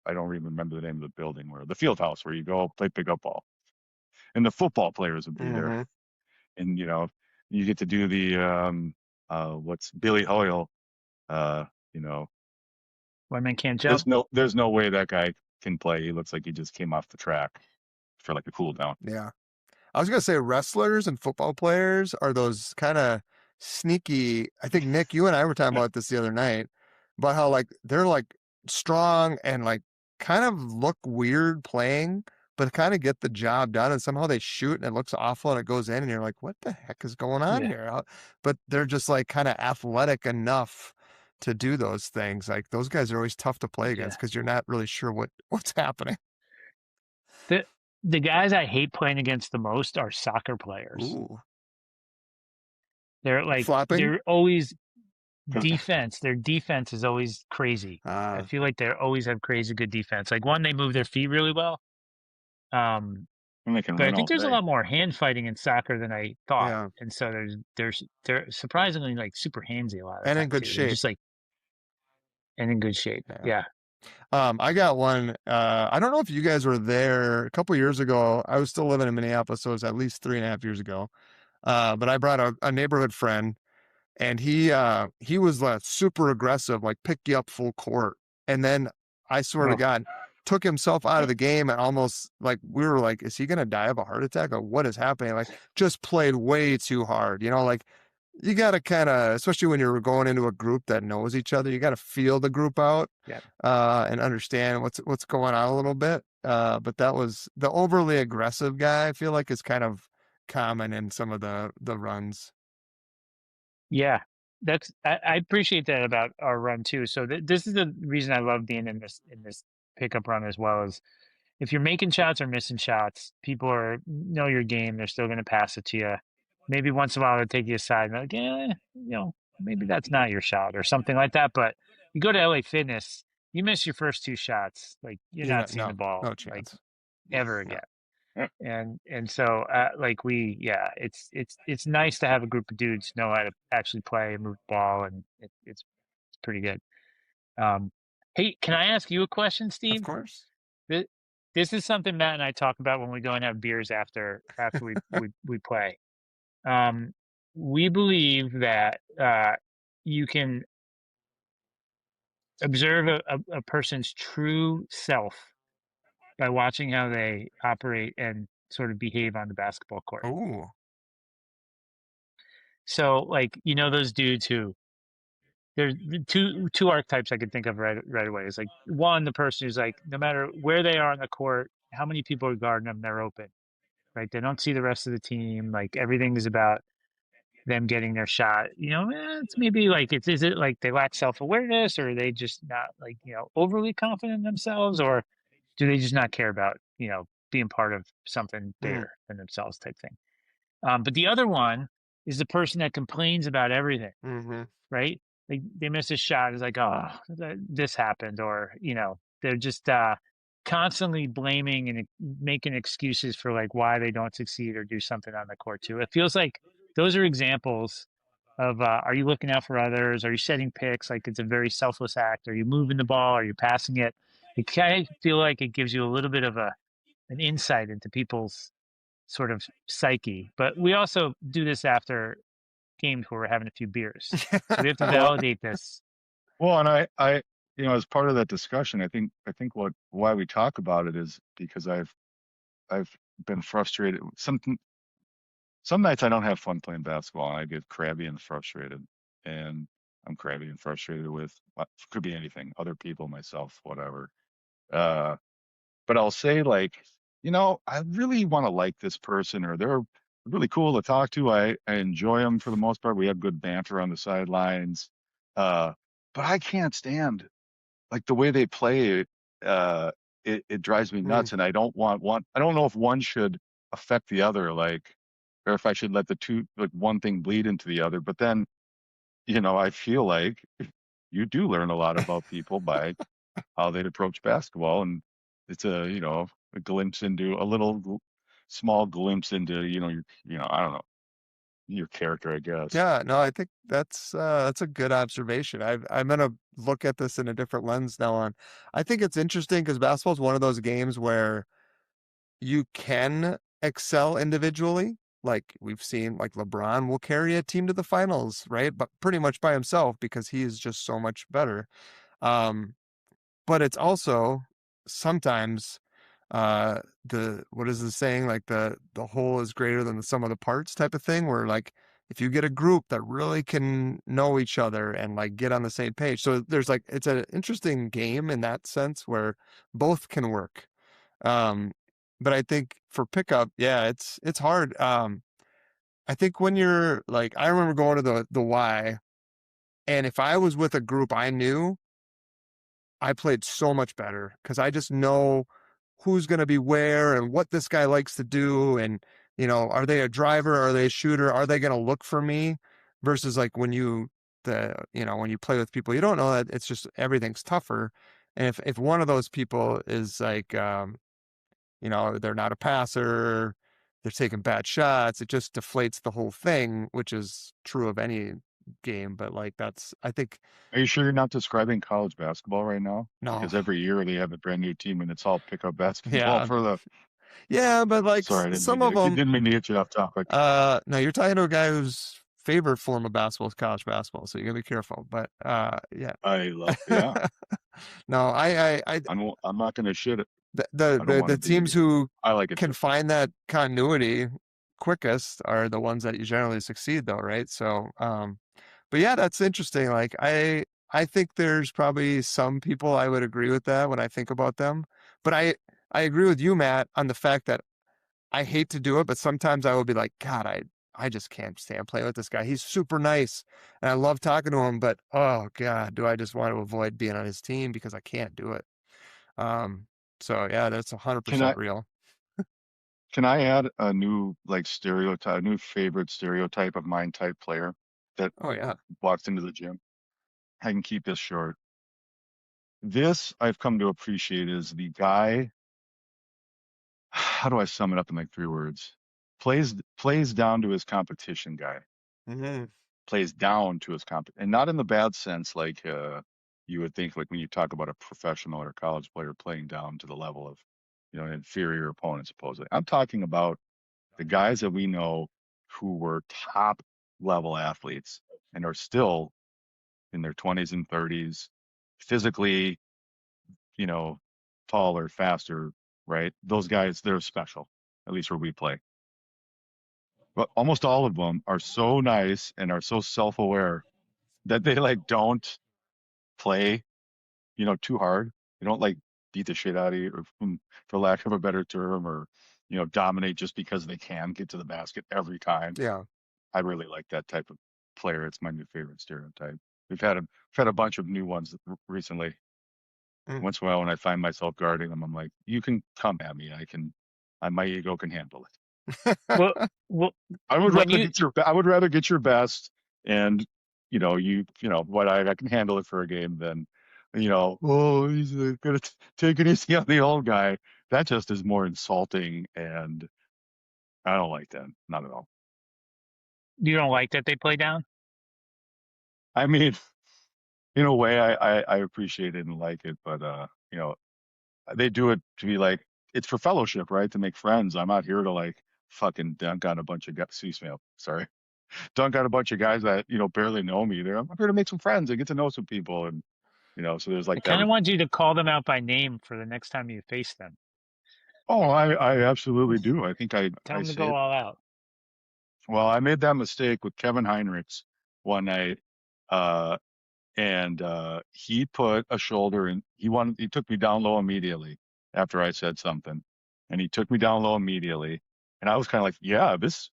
I don't even remember the name of the building, where the field house where you go play pickup ball, and the football players would be there. Mm-hmm. And, you get to do the, what's Billy Hoyle, uh, you know, Women can't there's jump. no way that guy can play. He looks like he just came off the track for like a cool down. Yeah. I was gonna say wrestlers and football players are those kind of sneaky. I think Nick, you and I were talking about this the other night, about how like they're like strong and like kind of look weird playing, but kind of get the job done. And somehow they shoot and it looks awful and it goes in, and you're like, what the heck is going on Yeah. here? But they're just like kind of athletic enough to do those things. Like those guys are always tough to play against Yeah. because you're not really sure what's happening. The guys I hate playing against the most are soccer players. Ooh, They're like flopping. they're always defense. Their defense is always crazy. I feel like they always have crazy good defense. Like, one, they move their feet really well. And they can But I run all think there's a day. lot more hand fighting in soccer than I thought. Yeah. And so they're surprisingly like super handsy a lot of the And in time, good too. They're shape. just like, and in good shape. Yeah. Yeah. I got one. I don't know if you guys were there a couple years ago. I was still living in Minneapolis, so it was at least 3.5 years ago. But I brought a neighborhood friend, and he was like super aggressive, like pick you up full court. And then I swear to Oh, God, took himself out of the game, and almost like we were like, is he gonna die of a heart attack? Or what is happening? Like just played way too hard, like you got to kind of, especially when you're going into a group that knows each other, you got to feel the group out, Yeah. and understand what's going on a little bit. But that was the overly aggressive guy. I feel like is kind of common in some of the runs. Yeah, I appreciate that about our run too. So this is the reason I love being in this pickup run as well. Is if you're making shots or missing shots, people know your game. They're still going to pass it to you. Maybe once in a while they'll take you aside and like, maybe that's not your shot or something like that. But you go to LA Fitness, you miss your first two shots, like you're You're not not, seeing the ball no like chance. ever No. again. Yeah. And so like it's nice to have a group of dudes who know how to actually play and move the ball, and it's pretty good. Hey, can I ask you a question, Of Steve? course. This, this is something Matt and I talk about when we go and have beers after we play. Um, we believe that you can observe a person's true self by watching how they operate and sort of behave on the basketball court. Oh, So, like, those dudes who there's two archetypes I could think of right away. Is like one, the person who's like, no matter where they are on the court, how many people are guarding them, they're open, right? They don't see the rest of the team. Like everything is about them getting their shot. It's maybe like is it like they lack self-awareness, or are they just not like, overly confident in themselves, or do they just not care about, being part of something mm, bigger than themselves type thing. But the other one is the person that complains about everything, mm-hmm. right? They miss a shot. It's like, oh, this happened, or they're just constantly blaming and making excuses for like why they don't succeed or do something on the court too. It feels like those are examples of are you looking out for others? Are you setting picks? Like it's a very selfless act. Are you moving the ball? Are you passing it? It kind of feel like it gives you a little bit of an insight into people's sort of psyche. But we also do this after games where we're having a few beers. So we have to Well, validate this. well, and as part of that discussion, I think why we talk about it is because I've been frustrated. Some nights I don't have fun playing basketball, and I get crabby and frustrated. And I'm crabby and frustrated with could be anything, other people, myself, whatever. Uh, but I'll say like, I really want to like this person, or they're really cool to talk to. I enjoy them for the most part. We have good banter on the sidelines. Uh, but I can't stand like the way they play. Uh, it drives me Mm. nuts, and I don't want one. I don't know if one should affect the other, like, or if I should let the two, like one thing bleed into the other. But then, I feel like you do learn a lot about people by how they'd approach basketball, and it's a glimpse into a small glimpse into I don't know, your character, I guess. Yeah, no, I think that's a good observation. I'm gonna look at this in a different lens now on. I think it's interesting because basketball is one of those games where you can excel individually. Like we've seen, like LeBron will carry a team to the finals, right? But pretty much by himself because he is just so much better. Um, but it's also sometimes the what is the saying, like the whole is greater than the sum of the parts type of thing, where like if you get a group that really can know each other and like get on the same page, so there's like it's an interesting game in that sense where both can work. um but I think for pickup, yeah, it's hard. I think when you're like, I remember going to the Y, and if I was with a group I knew, I played so much better because I just know who's going to be where and what this guy likes to do. And, are they a driver? Are they a shooter? Are they going to look for me? Versus like when when you play with people, you don't know that it's just everything's tougher. And if one of those people is like, they're not a passer, they're taking bad shots, it just deflates the whole thing, which is true of any game. But like, I think, Are you sure you're not describing college basketball right now? no, Because every year they have a brand new team, and it's all pickup basketball yeah. for the. Yeah, but like Sorry, I didn't mean some of to. them, Didn't mean to get you off topic. no, you're talking to a guy whose favorite form of basketball is college basketball, so you gotta be careful. But yeah. I love. Yeah, No, I I'm not going to shit it. the, the I don't the want the to be. teams who I like it can too. find that continuity quickest are the ones that you generally succeed though, right? So, but yeah, that's interesting. Like I think there's probably some people I would agree with that when I think about them, but I agree with you, Matt, on the fact that I hate to do it, but sometimes I will be like, God, I just can't stand playing with this guy. He's super nice and I love talking to him, but oh God, do I just want to avoid being on his team because I can't do it. Um, so yeah, that's Can 100% I real. can I add a new like stereotype, a new favorite stereotype of mine type player that Oh yeah. walks into the gym? I can keep this short. This I've come to appreciate is the guy, how do I sum it up in like 3 words? Plays down to his competition guy. Hmm. Plays down to his comp and not in the bad sense like you would think like when you talk about a professional or college player playing down to the level of an inferior opponent supposedly. I'm talking about the guys that we know who were top level athletes and are still in their 20s and 30s, physically, you know, taller, faster, right? Those guys, they're special, at least where we play. But almost all of them are so nice and are so self-aware that they like don't play, too hard. They don't like beat the shit out of you, or for lack of a better term, or dominate just because they can get to the basket every time. Yeah. I really like that type of player. It's my new favorite stereotype. We've had a bunch of new ones recently. Mm. Once in a while, when I find myself guarding them, I'm like, you can come at me. My ego can handle it. Well, well, I would when rather you get I would rather get your best, and what I can handle it for a game than oh, he's gonna take it easy on the old guy. That just is more insulting, and I don't like that, not at all. you don't like that they play down. I mean, in a way, I appreciate it and like it, but they do it to be like it's for fellowship, right? To make friends. I'm not here to like fucking dunk on a bunch of guys. Excuse me, sorry, dunk on a bunch of guys that barely know me. I'm here to make some friends and get to know some people, and so there's I like that. kind of want you to call them out by name for the next time you face them. Oh, I absolutely do. I think Tell I them to say go it. all out. Well, I made that mistake with Kevin Heinrichs one night, uh, and he put a shoulder in. He took me down low immediately after I said something, and he took me down low immediately, and I was kind of like, yeah,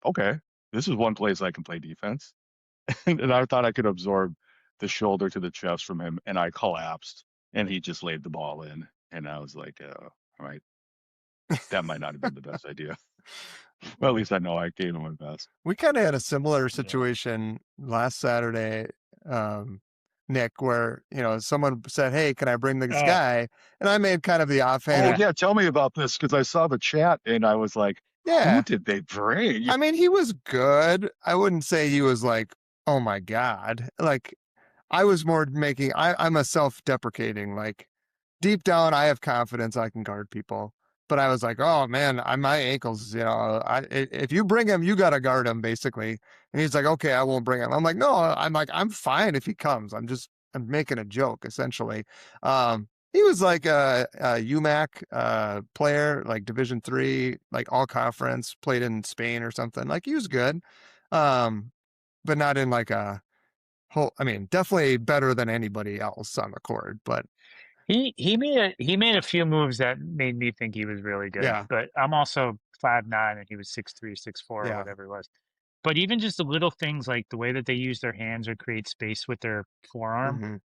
okay. This is one place I can play defense, and I thought I could absorb the shoulder to the chest from him, and I collapsed, and he just laid the ball in, and I was like, all right, that might not have been the best idea. Well, at least I know I gave him my best. We kind of had a similar Yeah. situation last Saturday, Nick, where, someone said, hey, can I bring this Oh, guy? And I made kind of the Oh offhand, yeah. yeah, tell me about this because I saw the chat and I was like, who yeah. did they bring? I mean, he was good. I wouldn't say he was like, oh my God. Like, I was more I'm a self-deprecating, like deep down, I have confidence I can guard people. But I was like, oh man, my ankles, if you bring him, you got to guard him basically. And he's like, okay, I won't bring him. I'm like, no, I'm fine if he comes. I'm making a joke essentially. He was like a UMAC player, like Division III, like all conference, played in Spain or something. Like he was good. Um, but not in like a whole, I mean, definitely better than anybody else on the court, but He made a few moves that made me think he was really good. yeah, But I'm also 5'9" and he was 6'3", 6'4", or yeah. whatever it was. But even just the little things like the way that they use their hands or create space with their forearm,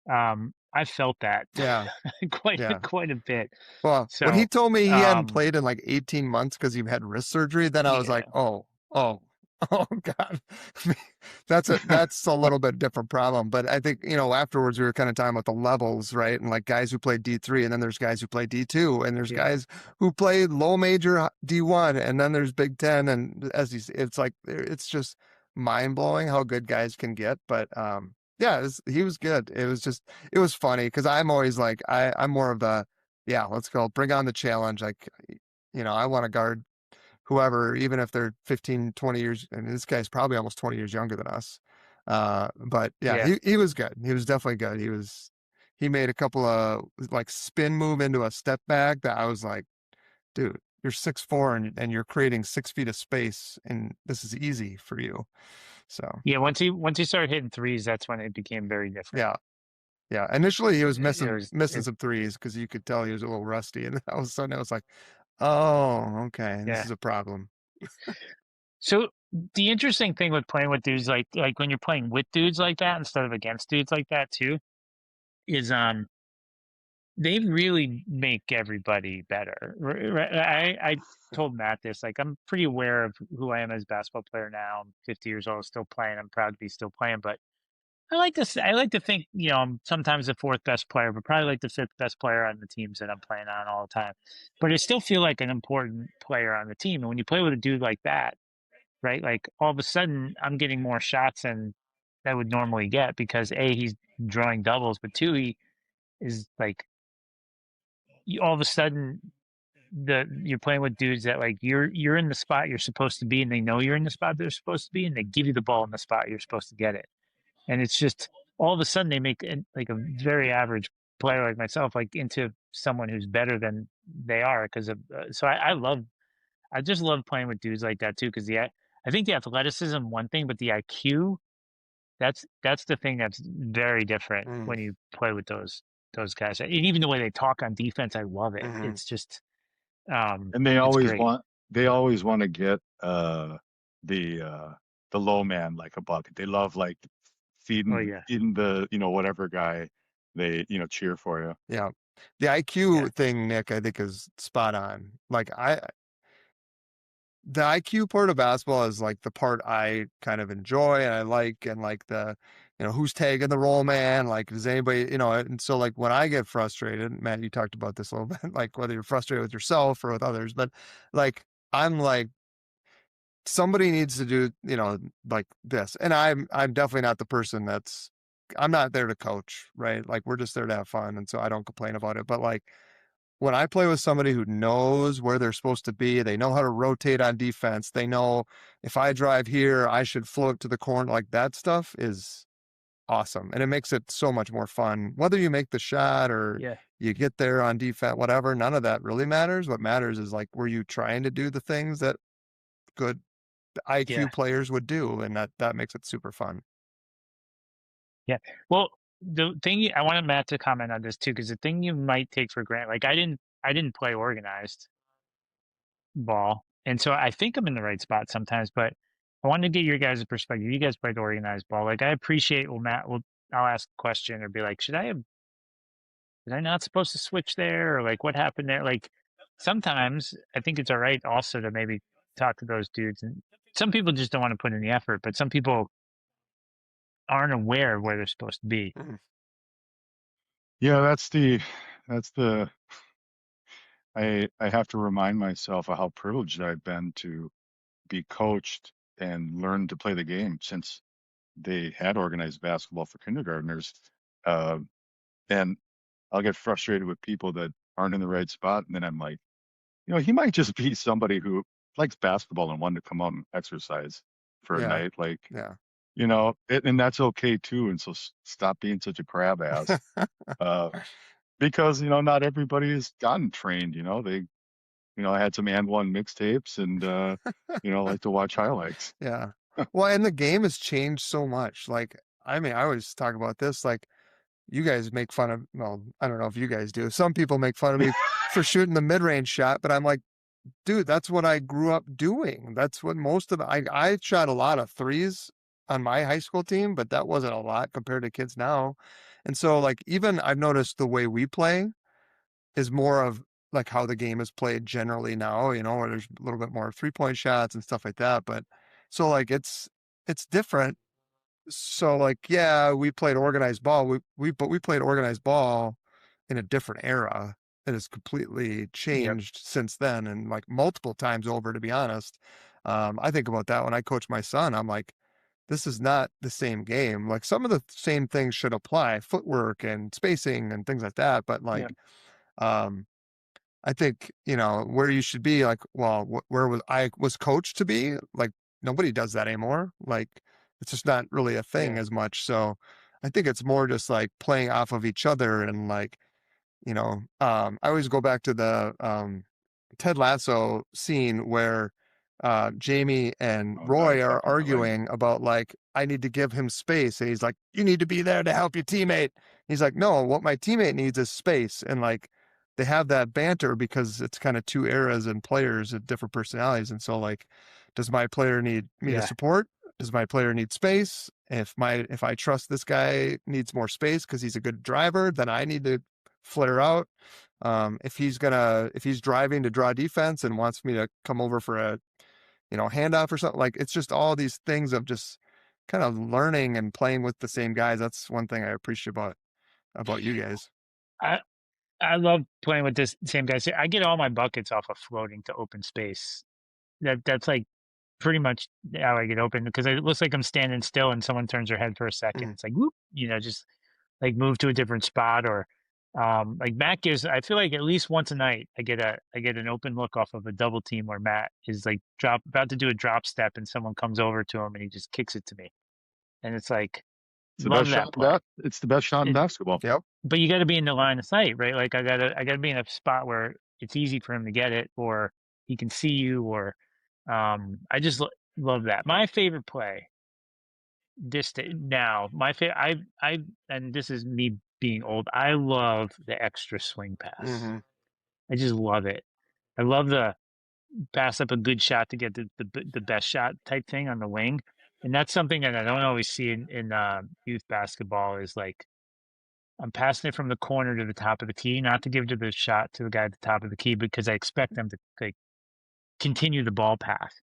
Hmm. I felt that Yeah, quite yeah. quite a bit. Well, when he So, told me he hadn't um, played in like 18 months because he had wrist surgery, then I was like, yeah, oh, oh God. That's a little bit different problem. But I think, afterwards we were kind of talking about the levels, right? And like guys who play D3, and then there's guys who play D2, and there's yeah. guys who play low major D1, and then there's Big Ten, and it's like it's just mind blowing how good guys can get. But yeah, he was good. It was funny because I'm always like I'm more of the yeah, let's go bring on the challenge. Like, I want to guard whoever, even if they're 15, 20 years. I mean, this guy's probably almost 20 years younger than us. But yeah, Yeah. he was good. He was definitely good. He made a couple of like spin move into a step back that I was like, dude, you're 6'4" and you're creating 6 feet of space, and this is easy for you. So Yeah, once he started hitting threes, that's when it became very different. yeah. Yeah, initially he was missing It some threes because you could tell he was a little rusty, and all of a sudden it was like, oh, okay, this yeah. is a problem. So the interesting thing with playing with dudes like when you're playing with dudes like that instead of against dudes like that too, is they really make everybody better. I told Matt this, like I'm pretty aware of who I am as a basketball player now. I'm 50 years old, still playing. I'm proud to be still playing, but I like to think, I'm sometimes the fourth best player, but probably like the fifth best player on the teams that I'm playing on all the time. But I still feel like an important player on the team. And when you play with a dude like that, right? Like all of a sudden I'm getting more shots than I would normally get because A, he's drawing doubles, but two, he is like all of a sudden you're playing with dudes that like you're in the spot you're supposed to be and they know you're in the spot they're supposed to be and they give you the ball in the spot you're supposed to get it. And it's just all of a sudden they make like a very average player like myself like into someone who's better than they are because of so I just love playing with dudes like that too because I think the athleticism one thing but the IQ that's the thing that's very different Mm, when you play with those guys and even the way they talk on defense I love it. mhm. It's just And it's great. they always want to get the uh the low man like a bucket. They love like Oh yeah, feeding the, whatever guy they, cheer for you. Yeah, the yeah, IQ thing, Nick, I think is spot on. Like the IQ part of basketball is like the part I kind of enjoy and I like, and like who's tagging the roll man? Like, does anybody, and so like when I get frustrated, Matt, you talked about this a little bit, like whether you're frustrated with yourself or with others, but like, I'm like, somebody needs to do, like this. And I'm definitely not the person I'm not there to coach, right? Like we're just there to have fun. And so I don't complain about it. But like when I play with somebody who knows where they're supposed to be, they know how to rotate on defense. They know if I drive here, I should float to the corner. Like that stuff is awesome. And it makes it so much more fun. Whether you make the shot or yeah, you get there on defense, whatever, none of that really matters. What matters is like, were you trying to do the things that good yeah, IQ players would do? And that makes it super fun. yeah. Well, the thing I wanted Matt to comment on this too, because the thing you might take for granted, like I didn't play organized ball, and so I think I'm in the right spot sometimes. But I wanted to get your guys' perspective. You guys played organized ball. Like I appreciate. Well, Matt, will I'll ask a question or be like, was I not supposed to switch there, or like what happened there? Like sometimes I think it's all right also to maybe talk to those dudes, and some people just don't want to put in the effort, but some people aren't aware of where they're supposed to be. Mm. Yeah, that's the I have to remind myself of how privileged I've been to be coached and learn to play the game since they had organized basketball for kindergartners. Uh, and I'll get frustrated with people that aren't in the right spot. And then I'm like, he might just be somebody who likes basketball and wanted to come out and exercise for a Yeah. night. Like, Yeah. and that's okay too. And so stop being such a crab ass. Uh, because, not everybody has gotten trained, I had some and one mixtapes and, like to watch highlights. Yeah. Well, and the game has changed so much. Like, I mean, I always talk about this. Like, you guys make fun of, well, I don't know if you guys do. Some people make fun of me for shooting the mid-range shot, but I'm like, dude, that's what I grew up doing. That's what I shot a lot of threes on my high school team, but that wasn't a lot compared to kids now. And so like, even I've noticed the way we play is more of like how the game is played generally now, where there's a little bit more 3-point shots and stuff like that. But so like, it's different. So like, yeah, we played organized ball. But we played organized ball in a different era that has completely Yep. changed since then, and like multiple times over, to be honest. I think about that when I coach my son. I'm like, this is not the same game. Like some of the same things should apply, footwork and spacing and things like that. But like, Yep. um, I think, where you should be like, well, where I was coached to be, like nobody does that anymore. Like it's just not really a thing Yeah. as much. So I think it's more just like playing off of each other and like, I always go back to the Ted Lasso scene where Jamie and Oh, Roy are definitely. arguing about like, I need to give him space. And he's like, you need to be there to help your teammate. He's like, no, what my teammate needs is space. And like, they have that banter because it's kind of two eras and players and different personalities. And so like, does my player need me to Yeah. support? Does my player need space? If I trust this guy needs more space because he's a good driver, then I need to flare out. If he's driving to draw defense and wants me to come over for a, handoff or something, like it's just all these things of just kind of learning and playing with the same guys. That's one thing I appreciate about you guys. I I love playing with this same guy. I get all my buckets off of floating to open space. That's like pretty much how I get open because it looks like I'm standing still and someone turns their head for a second. Mm. It's like whoop, just like move to a different spot or like Matt gives. I feel like at least once a night I get an open look off of a double team where Matt is like about to do a drop step and someone comes over to him and he just kicks it to me, and it's like It's the love best that shot. play. It's the best shot in It, basketball. Yep. but you got to be in the line of sight, right? Like I gotta be in a spot where it's easy for him to get it, or he can see you, or I just love that. My favorite play now, my favorite, and this is me being old. I love the extra swing pass. Mm-hmm. I just love it. I love the pass up a good shot to get the best shot type thing on the wing, and that's something that I don't always see in youth basketball. Is like I'm passing it from the corner to the top of the key, not to give to the shot to the guy at the top of the key because I expect them to like continue the ball path.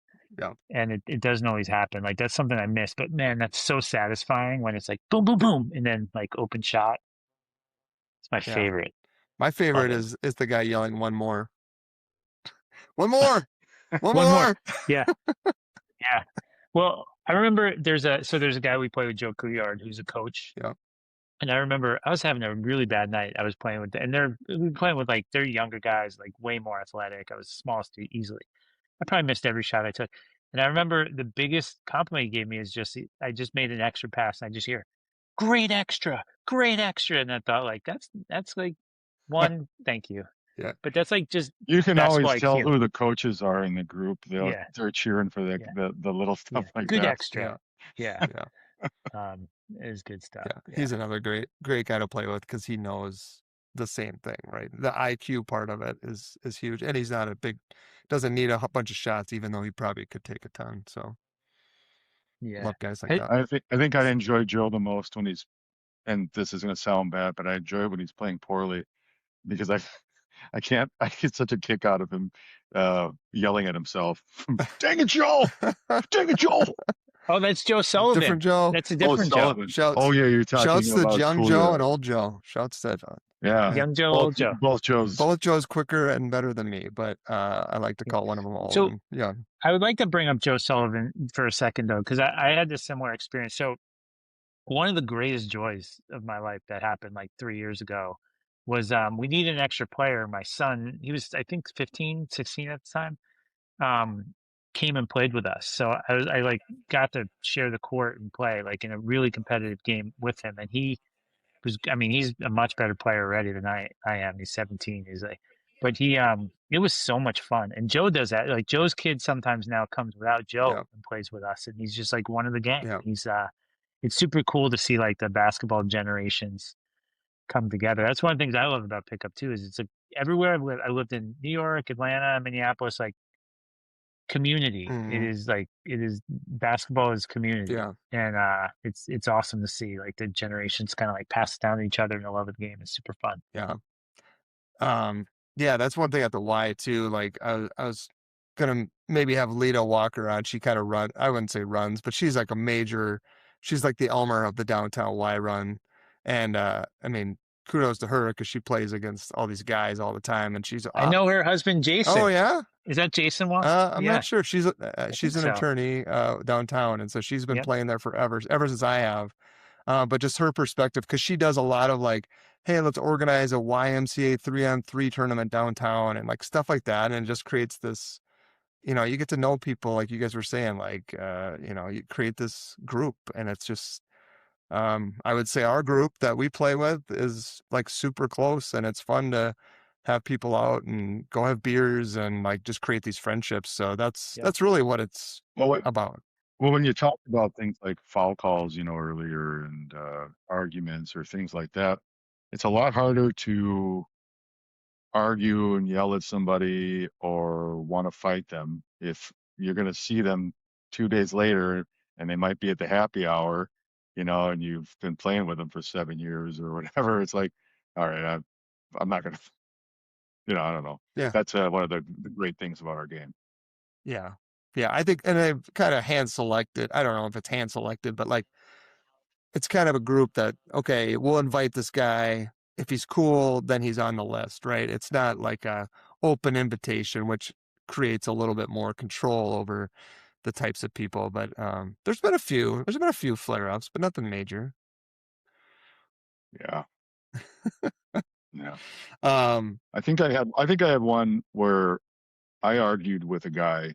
Yeah. And it doesn't always happen. Like that's something I miss. But man, that's so satisfying when it's like boom, boom, boom, and then like open shot. It's my Yeah. favorite. My favorite Love it. is the guy yelling one more. One more. One One more. more. Yeah. Yeah. Well, I remember there's a guy we play with, Joe Couillard, who's a coach. Yeah. And I remember I was having a really bad night. I was playing with, and we were playing with like they're younger guys, like way more athletic. I was the smallest easily. I probably missed every shot I took. And I remember the biggest compliment he gave me is I just made an extra pass. And I just hear, great extra, great extra. And I thought like that's like one, thank you. Yeah. But that's like just You can basketball always tell IQ. who the coaches are in the group. Yeah. They're cheering for Yeah. the little stuff like Good that. extra. Yeah. Yeah. It is good stuff. Yeah. He's another great guy to play with because he knows the same thing, right? The IQ part of it is huge, and he's not doesn't need a bunch of shots, even though he probably could take a ton. So Yeah. love guys like Hey, that. I think I enjoy Joe the most when and this is going to sound bad, but I enjoy when he's playing poorly because I get such a kick out of him yelling at himself. Dang it, Joe! Dang it, Joe! Oh, that's Joe Sullivan. Different Joe. That's a different Joe. Sullivan. Shouts, oh yeah, you're talking shouts to about young Joe and old Joe. Shouts to yeah, Young Joe, old Joe. Both Joes. both Joe's quicker and better than me, but I like to call one of them old. So- and young. I would like to bring up Joe Sullivan for a second though, because I had this similar experience. So one of the greatest joys of my life that happened like 3 years ago was we needed an extra player. My son, he was I think 15, 16 at the time, came and played with us. So I like got to share the court and play like in a really competitive game with him. And he was, I mean, he's a much better player already than I am. He's 17. He's like, but it was so much fun. And Joe does that. Like Joe's kid sometimes now comes without Joe Yeah. and plays with us. And he's just like one of the gang. Yeah. He's, it's super cool to see like the basketball generations come together. That's one of the things I love about pickup too, is it's like everywhere I've lived. I lived in New York, Atlanta, Minneapolis, like community. Mhm. It is basketball is community. Yeah. And it's awesome to see like the generations kind of like pass it down to each other in the love of the game. It's super fun. Yeah. Yeah, that's one thing at the Y too. Like I was gonna maybe have Lita Walker on. She kind of I wouldn't say runs, but she's like she's like the Elmer of the downtown Y run. And I mean, kudos to her because she plays against all these guys all the time, and she's I know her husband Jason. Oh yeah? Is that Jason Walker? I'm Yeah. not sure. She's an so. attorney downtown, and so she's been Yep. playing there forever, ever since I have. But just her perspective, because she does a lot of like, hey, let's organize a YMCA 3-on-3 tournament downtown and like stuff like that, and it just creates this, you get to know people, like you guys were saying, like you create this group, and it's just I would say our group that we play with is like super close, and it's fun to have people out and go have beers and like just create these friendships. So Yeah. that's really what it's Well, about. well, when you talk about things like foul calls, earlier and arguments or things like that, it's a lot harder to argue and yell at somebody or want to fight them if you're going to see them 2 days later and they might be at the happy hour, and you've been playing with them for 7 years or whatever. It's like, all right, I'm not going to, I don't know. Yeah. That's one of the great things about our game. Yeah. Yeah. I think, and they've kind of hand selected. I don't know if it's hand selected, but like, it's kind of a group that, okay, we'll invite this guy. If he's cool, then he's on the list, right? It's not like a open invitation, which creates a little bit more control over the types of people. But there's been a few flare-ups, but nothing major. Yeah. Yeah. Um, I think I had one where I argued with a guy.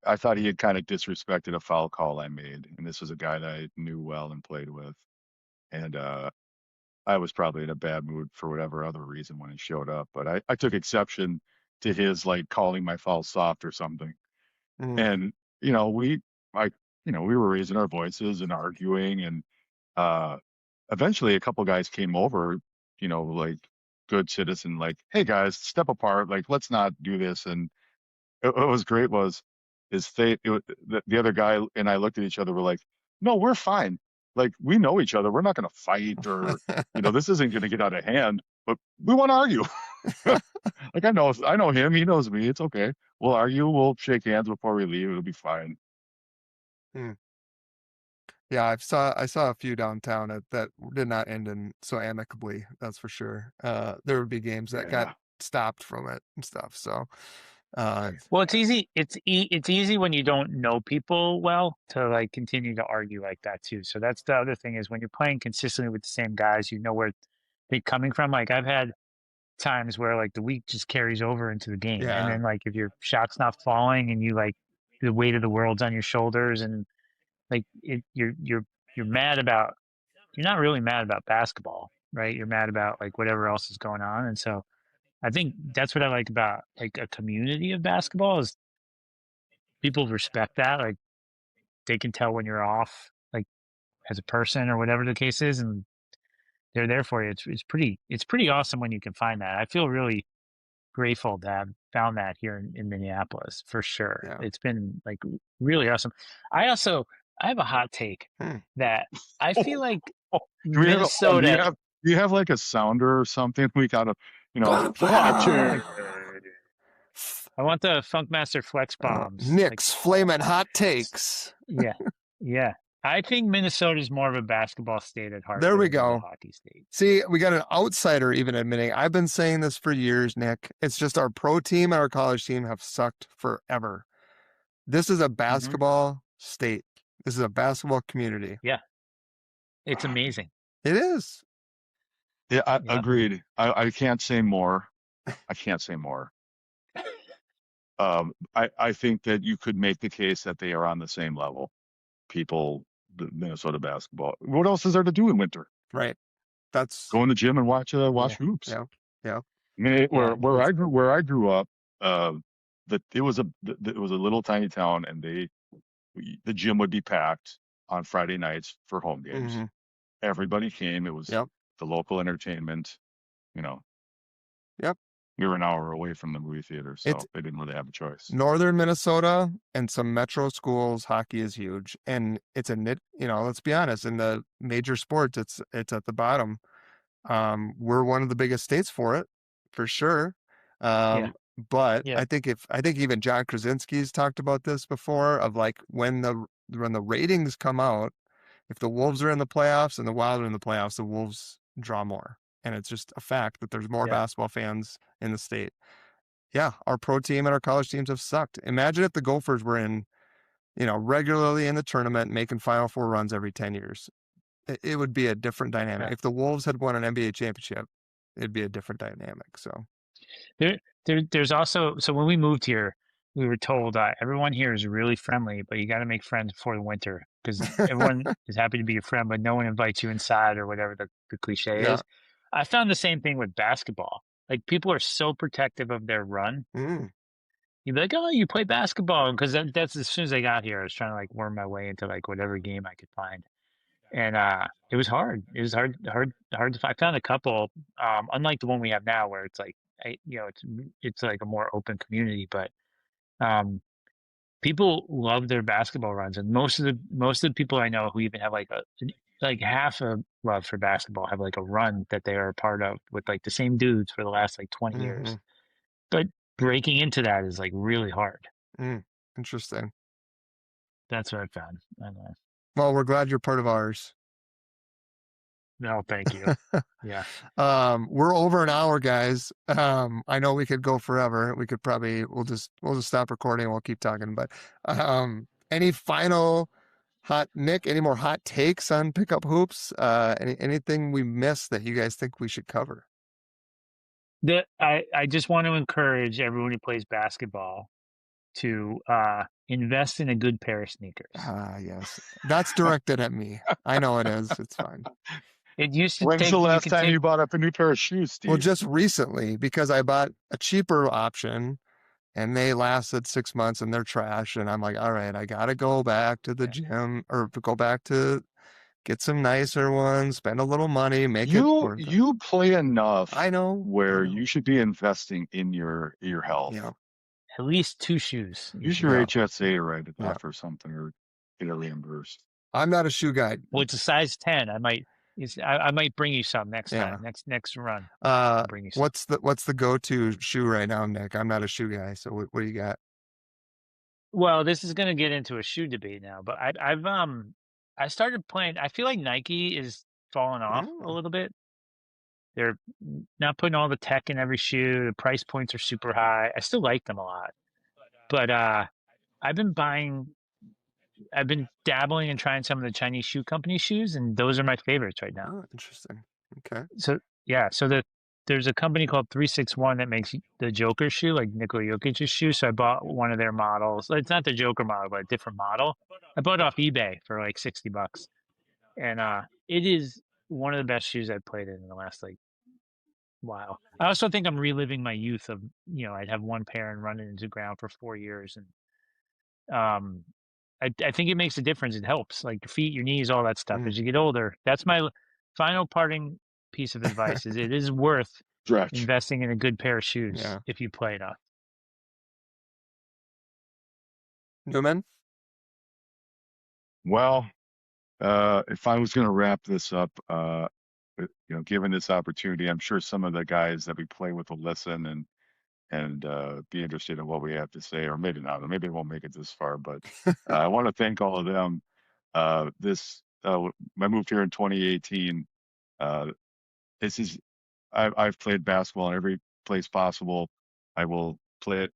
I thought he had kind of disrespected a foul call I made, and this was a guy that I knew well and played with, and I was probably in a bad mood for whatever other reason when he showed up, but I took exception to his like calling my foul soft or something, mm, and you know we like we were raising our voices and arguing, and uh, eventually a couple guys came over, like good citizen, like, hey guys, step apart, like let's not do this, and what was great was the other guy and I looked at each other. We're like, no, we're fine. Like we know each other. We're not going to fight or, this isn't going to get out of hand. But we want to argue. Like I know him. He knows me. It's okay. We'll argue. We'll shake hands before we leave. It'll be fine. mm. Yeah, I saw a few downtown that did not end in so amicably. That's for sure. There would be games that got Yeah. stopped from it and stuff. So, Well, it's easy. It's easy when you don't know people well to like continue to argue like that too. So that's the other thing is when you're playing consistently with the same guys, you know where they're coming from. Like I've had times where like the week just carries over into the game, and yeah, then like if your shot's not falling and you like the weight of the world's on your shoulders, and like you're mad about you're not really mad about basketball, right? You're mad about like whatever else is going on, and so I think that's what I like about like a community of basketball is people respect that. Like they can tell when you're off, like as a person or whatever the case is, and they're there for you. It's pretty awesome when you can find that. I feel really grateful to have found that here in Minneapolis for sure. yeah. It's been like really awesome. I have a hot take Hmm. that I feel like Do we have Minnesota. do you have like a sounder or something? We gotta, Like, I want the Funkmaster Flex bombs. Like, Nick's flaming hot takes. yeah, yeah. I think Minnesota's more of a basketball state at heart There we than it is a go. hockey state. See, we got an outsider even admitting. I've been saying this for years, Nick. It's just our pro team and our college team have sucked forever. This is a basketball state. This is a basketball community. Yeah, it's amazing. It is. Yeah, Yeah. agreed. I can't say more. I can't say more. I think that you could make the case that they are on the same level. The Minnesota basketball. What else is there to do in winter? Right. That's Go in the gym and watch hoops. yeah. Yeah. I mean, Yeah, where I grew up, it was a little tiny town, and the gym would be packed on Friday nights for home games. Mm-hmm. Everybody came. It was Yep. the local entertainment. Yep. We were an hour away from the movie theater, so they didn't really have a choice. Northern Minnesota and some metro schools, hockey is huge, and it's let's be honest, in the major sports, it's at the bottom. We're one of the biggest states for it, for sure. But Yeah. I think even John Krasinski's talked about this before of like when the ratings come out, if the Wolves are in the playoffs and the Wild are in the playoffs, the Wolves draw more. And it's just a fact that there's more basketball fans in the state. Yeah, our pro team and our college teams have sucked. Imagine if the Gophers were regularly in the tournament, making Final Four runs every 10 years. It would be a different dynamic. Yeah. If the Wolves had won an NBA championship, it'd be a different dynamic. So there's also, so when we moved here, we were told everyone here is really friendly, but you got to make friends before the winter because everyone is happy to be your friend, but no one invites you inside or whatever the cliche is. I found the same thing with basketball. like people are so protective of their run. Mm. You'd be like, "Oh, you play basketball," because that's as soon as I got here, I was trying to like worm my way into like whatever game I could find, and it was hard. It was hard to find. I found a couple, unlike the one we have now, where it's like, it's like a more open community, but um, people love their basketball runs, and most of the people I know who even have like like half a love for basketball have like a run that they are a part of with like the same dudes for the last like 20 Hmm. years. But breaking into that is like really hard. Mm. Interesting. That's what I found. I don't know. Well, we're glad you're part of ours. No, thank you. Yeah. We're over an hour, guys. I know we could go forever. We could probably we'll just stop recording and we'll keep talking. But any final Nick, any more hot takes on pickup hoops? Anything we missed that you guys think we should cover? I just want to encourage everyone who plays basketball to invest in a good pair of sneakers. Ah, yes. That's directed at me. I know it is. It's fine. It used to When's take the you last could time take you bought up a new pair of shoes, Steve? Well, just recently because I bought a cheaper option and they lasted 6 months and they're trash. And I'm like, all right, I gotta go back to the gym or go back to get some nicer ones, spend a little money, make it worth it. You play enough I know. where you should be investing in your health. Yeah. at least 2 shoes. Use your Yeah. HSA to write it Yeah. off or something, or get it reimbursed. I'm not a shoe guy. Well, it's a size 10. I might bring you some next Yeah. time. Next run. I'll bring you some. What's the go-to shoe right now, Nick? I'm not a shoe guy, so what do you got? Well, this is going to get into a shoe debate now, but I started playing. I feel like Nike is falling off a Oh. little bit. They're not putting all the tech in every shoe. The price points are super high. I still like them a lot, but I've been dabbling and trying some of the Chinese shoe company shoes, and those are my favorites right now. Oh, interesting. Okay. So there's a company called 361 that makes the Joker shoe, like Nikola Jokic's shoe. So I bought one of their models. It's not the Joker model, but a different model. I bought it off eBay for like $60, and it is one of the best shoes I've played in the last like while. I also think I'm reliving my youth of I'd have one pair and run it into the ground for 4 years, and I think it makes a difference. It helps, like your feet, your knees, all that stuff. As you get older, that's my final parting piece of advice: is it is worth investing in a good pair of shoes if you play enough. Newman? Well, if I was going to wrap this up, given this opportunity, I'm sure some of the guys that we play with will listen and be interested in what we have to say, or maybe not. Maybe it won't make it this far, but I want to thank all of them. I moved here in 2018. I've played basketball in every place possible. I will play it.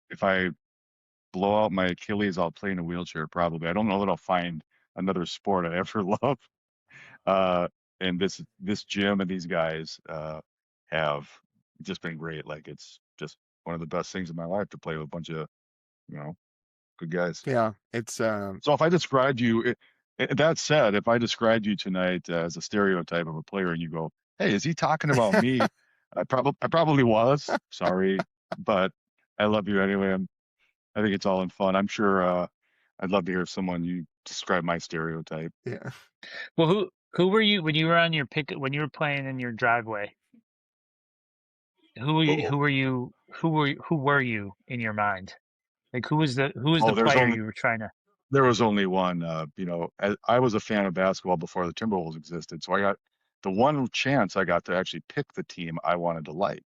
If I blow out my Achilles, I'll play in a wheelchair probably. I don't know that I'll find another sport I ever love. And this gym and these guys have just been great. Like, it's just one of the best things in my life to play with a bunch of good guys. Yeah, it's So if I described you, that said, if I described you tonight as a stereotype of a player, and you go, "Hey, is he talking about me?" I probably was. Sorry, but I love you anyway. I think it's all in fun. I'm sure I'd love to hear someone you describe my stereotype. Yeah. Well, who were you when you were on your when you were playing in your driveway? Who were you in your mind? Like who was the player you were trying to? There was only one. I was a fan of basketball before the Timberwolves existed, so I got the one chance I got to actually pick the team I wanted to like,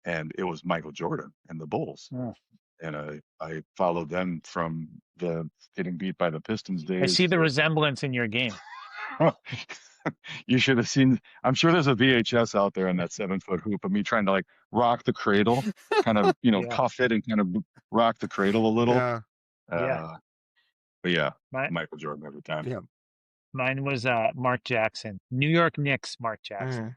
and it was Michael Jordan and the Bulls. Oh. And I followed them from the getting beat by the Pistons days. I see the resemblance in your game. You should have seen. I'm sure there's a VHS out there in that 7-foot hoop of me trying to like rock the cradle, kind of cuff it and kind of rock the cradle a little. Yeah. But yeah, Michael Jordan every time. Yeah. Mine was Mark Jackson, New York Knicks. Mark Jackson.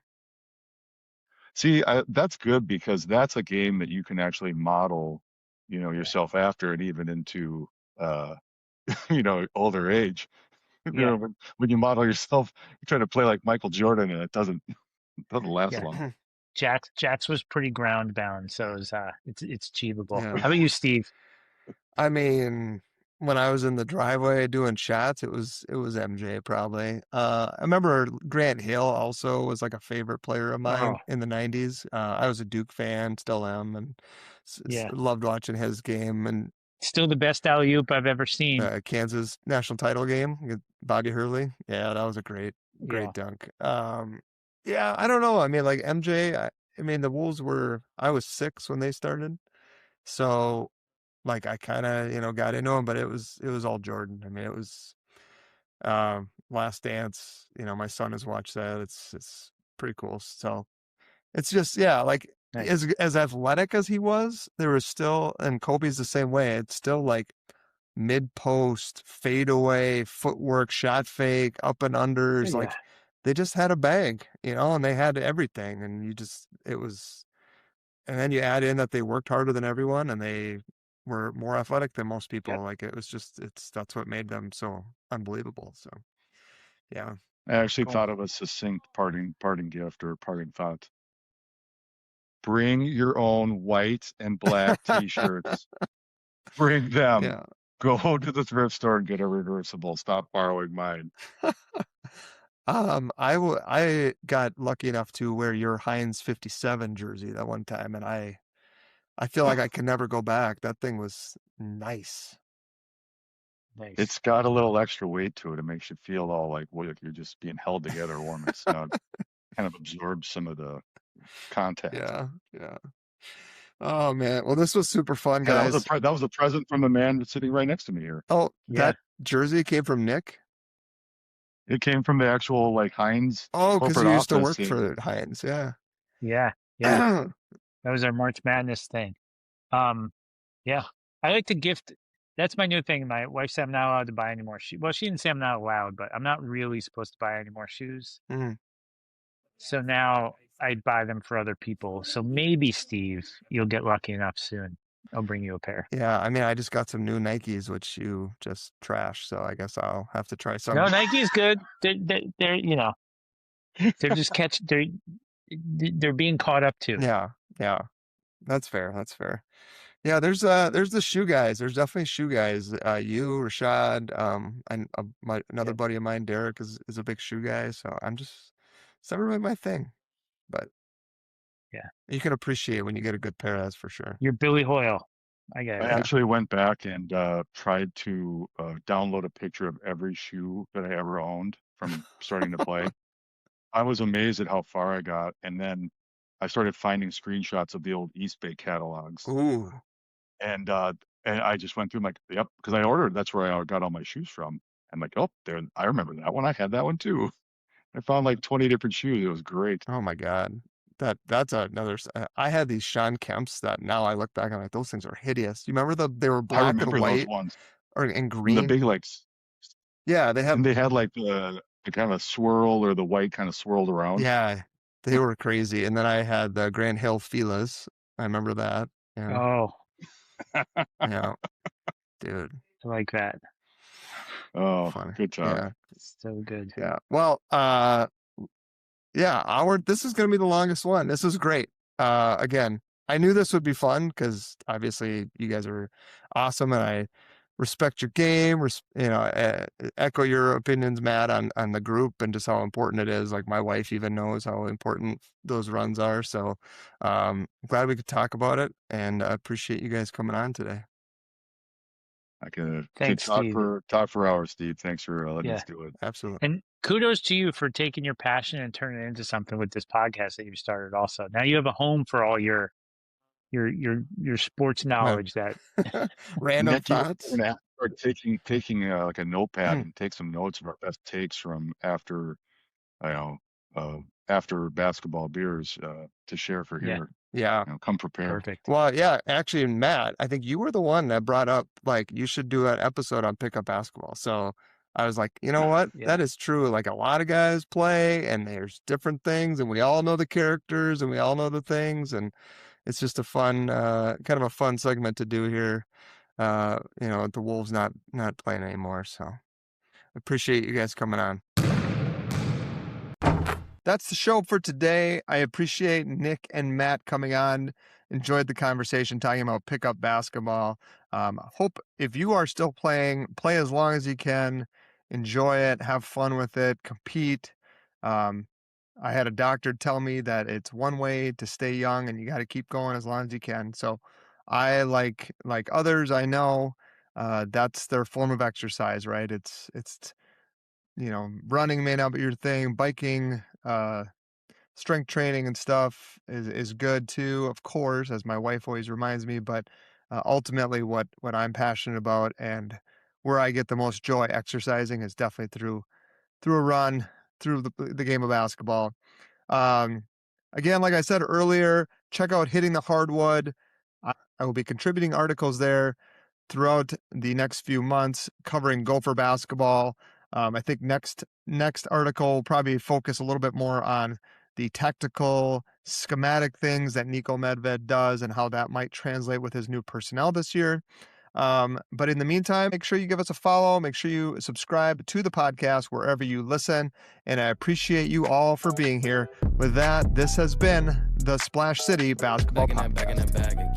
See, that's good because that's a game that you can actually model, yourself after, and even into, older age. When you model yourself, you try to play like Michael Jordan, and it doesn't last long. Jats was pretty ground bound, so it's achievable. Yeah. How about you, Steve? I mean, when I was in the driveway doing shots, it was MJ probably. I remember Grant Hill also was like a favorite player of mine Oh, in the 90s. I was a Duke fan, still am, and yeah. loved watching his game and Still the best alley-oop I've ever seen. Kansas national title game with Bobby Hurley. Yeah, that was a great Yeah. dunk. Yeah, I don't know. I mean, like MJ, I mean, the Wolves I was 6 when they started. So like I kind of, got into him, but it was all Jordan. I mean, it was Last Dance, my son has watched that. It's pretty cool. So it's just, yeah, like Nice. as athletic as he was, there was still, and Kobe's the same way. It's still like mid post, fade away, footwork, shot fake, up and unders. Yeah. Like they just had a bag, and they had everything. And and then you add in that they worked harder than everyone and they were more athletic than most people. Yep. Like it was just, that's what made them so unbelievable. So yeah. I actually Cool. thought of a succinct parting gift or parting thought. Bring your own white and black T-shirts. Bring them. Yeah. Go to the thrift store and get a reversible. Stop borrowing mine. I got lucky enough to wear your Heinz 57 jersey that one time, and I feel like I can never go back. That thing was nice. Nice. It's got a little extra weight to it. It makes you feel all like you're just being held together, warm and snug. Kind of absorbs some of the contact. Yeah. Oh man. Well, this was super fun, Yeah, guys. that was a present from the man sitting right next to me here. Oh, Yeah. that jersey came from Nick? It came from the actual Heinz. Oh, because corporate you used to work office. for Heinz. Yeah. Yeah. That was our March Madness thing. Yeah. I like to gift. That's my new thing. My wife said I'm not allowed to buy any more shoes. Well, she didn't say I'm not allowed, but I'm not really supposed to buy any more shoes. Mhm. So now I buy them for other people. So maybe, Steve, you'll get lucky enough soon. I'll bring you a pair. Yeah, I mean, I just got some new Nikes, which you just trashed, so I guess I'll have to try some. No, Nike's good. They're they're just they're being caught up too. Yeah. That's fair. Yeah, there's the shoe guys. There's definitely shoe guys. You, Rashad, and another buddy of mine, Derek, is a big shoe guy. So it's never been my thing, but yeah, you can appreciate when you get a good pair. That's for sure. You're Billy Hoyle. I get it. I actually went back and tried to download a picture of every shoe that I ever owned from starting to play. I was amazed at how far I got, and then I started finding screenshots of the old East Bay catalogs. Ooh. And I just went through, I'm like, yep, because I ordered. That's where I got all my shoes from. I'm like, oh, there, I remember that one. I had that one too. I found like 20 different shoes. It was great. Oh my God. That's another. I had these Sean Kemps that now I look back and I'm like, those things are hideous. You remember they were I black and remember white those ones. and The green? big Yeah, they and they had like the kind of swirl or the white kind of swirled around. Yeah, they were crazy. And then I had the Grand Hill Filas. I remember that. Yeah. Oh, Yeah. Dude. I like that. Oh, Funny. good talk. Yeah. So good. Yeah. Well, yeah, this is going to be the longest one. This is great. Again, I knew this would be fun because obviously you guys are awesome and I respect your game, echo your opinions, Matt, on the group and just how important it is. Like my wife even knows how important those runs are. So glad we could talk about it and I appreciate you guys coming on today. I could Thanks, talk Steve. for hours, Steve. Thanks for letting us do it. Absolutely. And kudos to you for taking your passion and turning it into something with this podcast that you started also. Now you have a home for all your sports knowledge that random Nick, you're thoughts. gonna have to start taking like a notepad and take some notes of our best takes from after basketball beers to share for here. Yeah. Come prepared. Perfect. Well, yeah, actually, Matt, I think you were the one that brought up like you should do an episode on pickup basketball. So I was like, you know what? Yeah. That is true. Like a lot of guys play and there's different things and we all know the characters and we all know the things. And it's just a fun, kind of a fun segment to do here. The Wolves not playing anymore. So appreciate you guys coming on. That's the show for today. I appreciate Nick and Matt coming on. Enjoyed the conversation talking about pickup basketball. Hope if you are still playing, play as long as you can. Enjoy it. Have fun with it. Compete. I had a doctor tell me that it's one way to stay young, and you got to keep going as long as you can. So, I like others I know. That's their form of exercise, right? It's running may not be your thing. Biking, strength training and stuff is good too, of course, as my wife always reminds me. But ultimately, what I'm passionate about and where I get the most joy exercising is definitely through a run, through the game of basketball. Um, Again, like I said earlier, check out Hitting the Hardwood. I will be contributing articles there throughout the next few months covering Gopher basketball. I think next article will probably focus a little bit more on the tactical schematic things that Niko Medved does and how that might translate with his new personnel this year. But in the meantime, make sure you give us a follow. Make sure you subscribe to the podcast wherever you listen. And I appreciate you all for being here. With that, this has been the Splash City Basketball Podcast. Back in that bag again.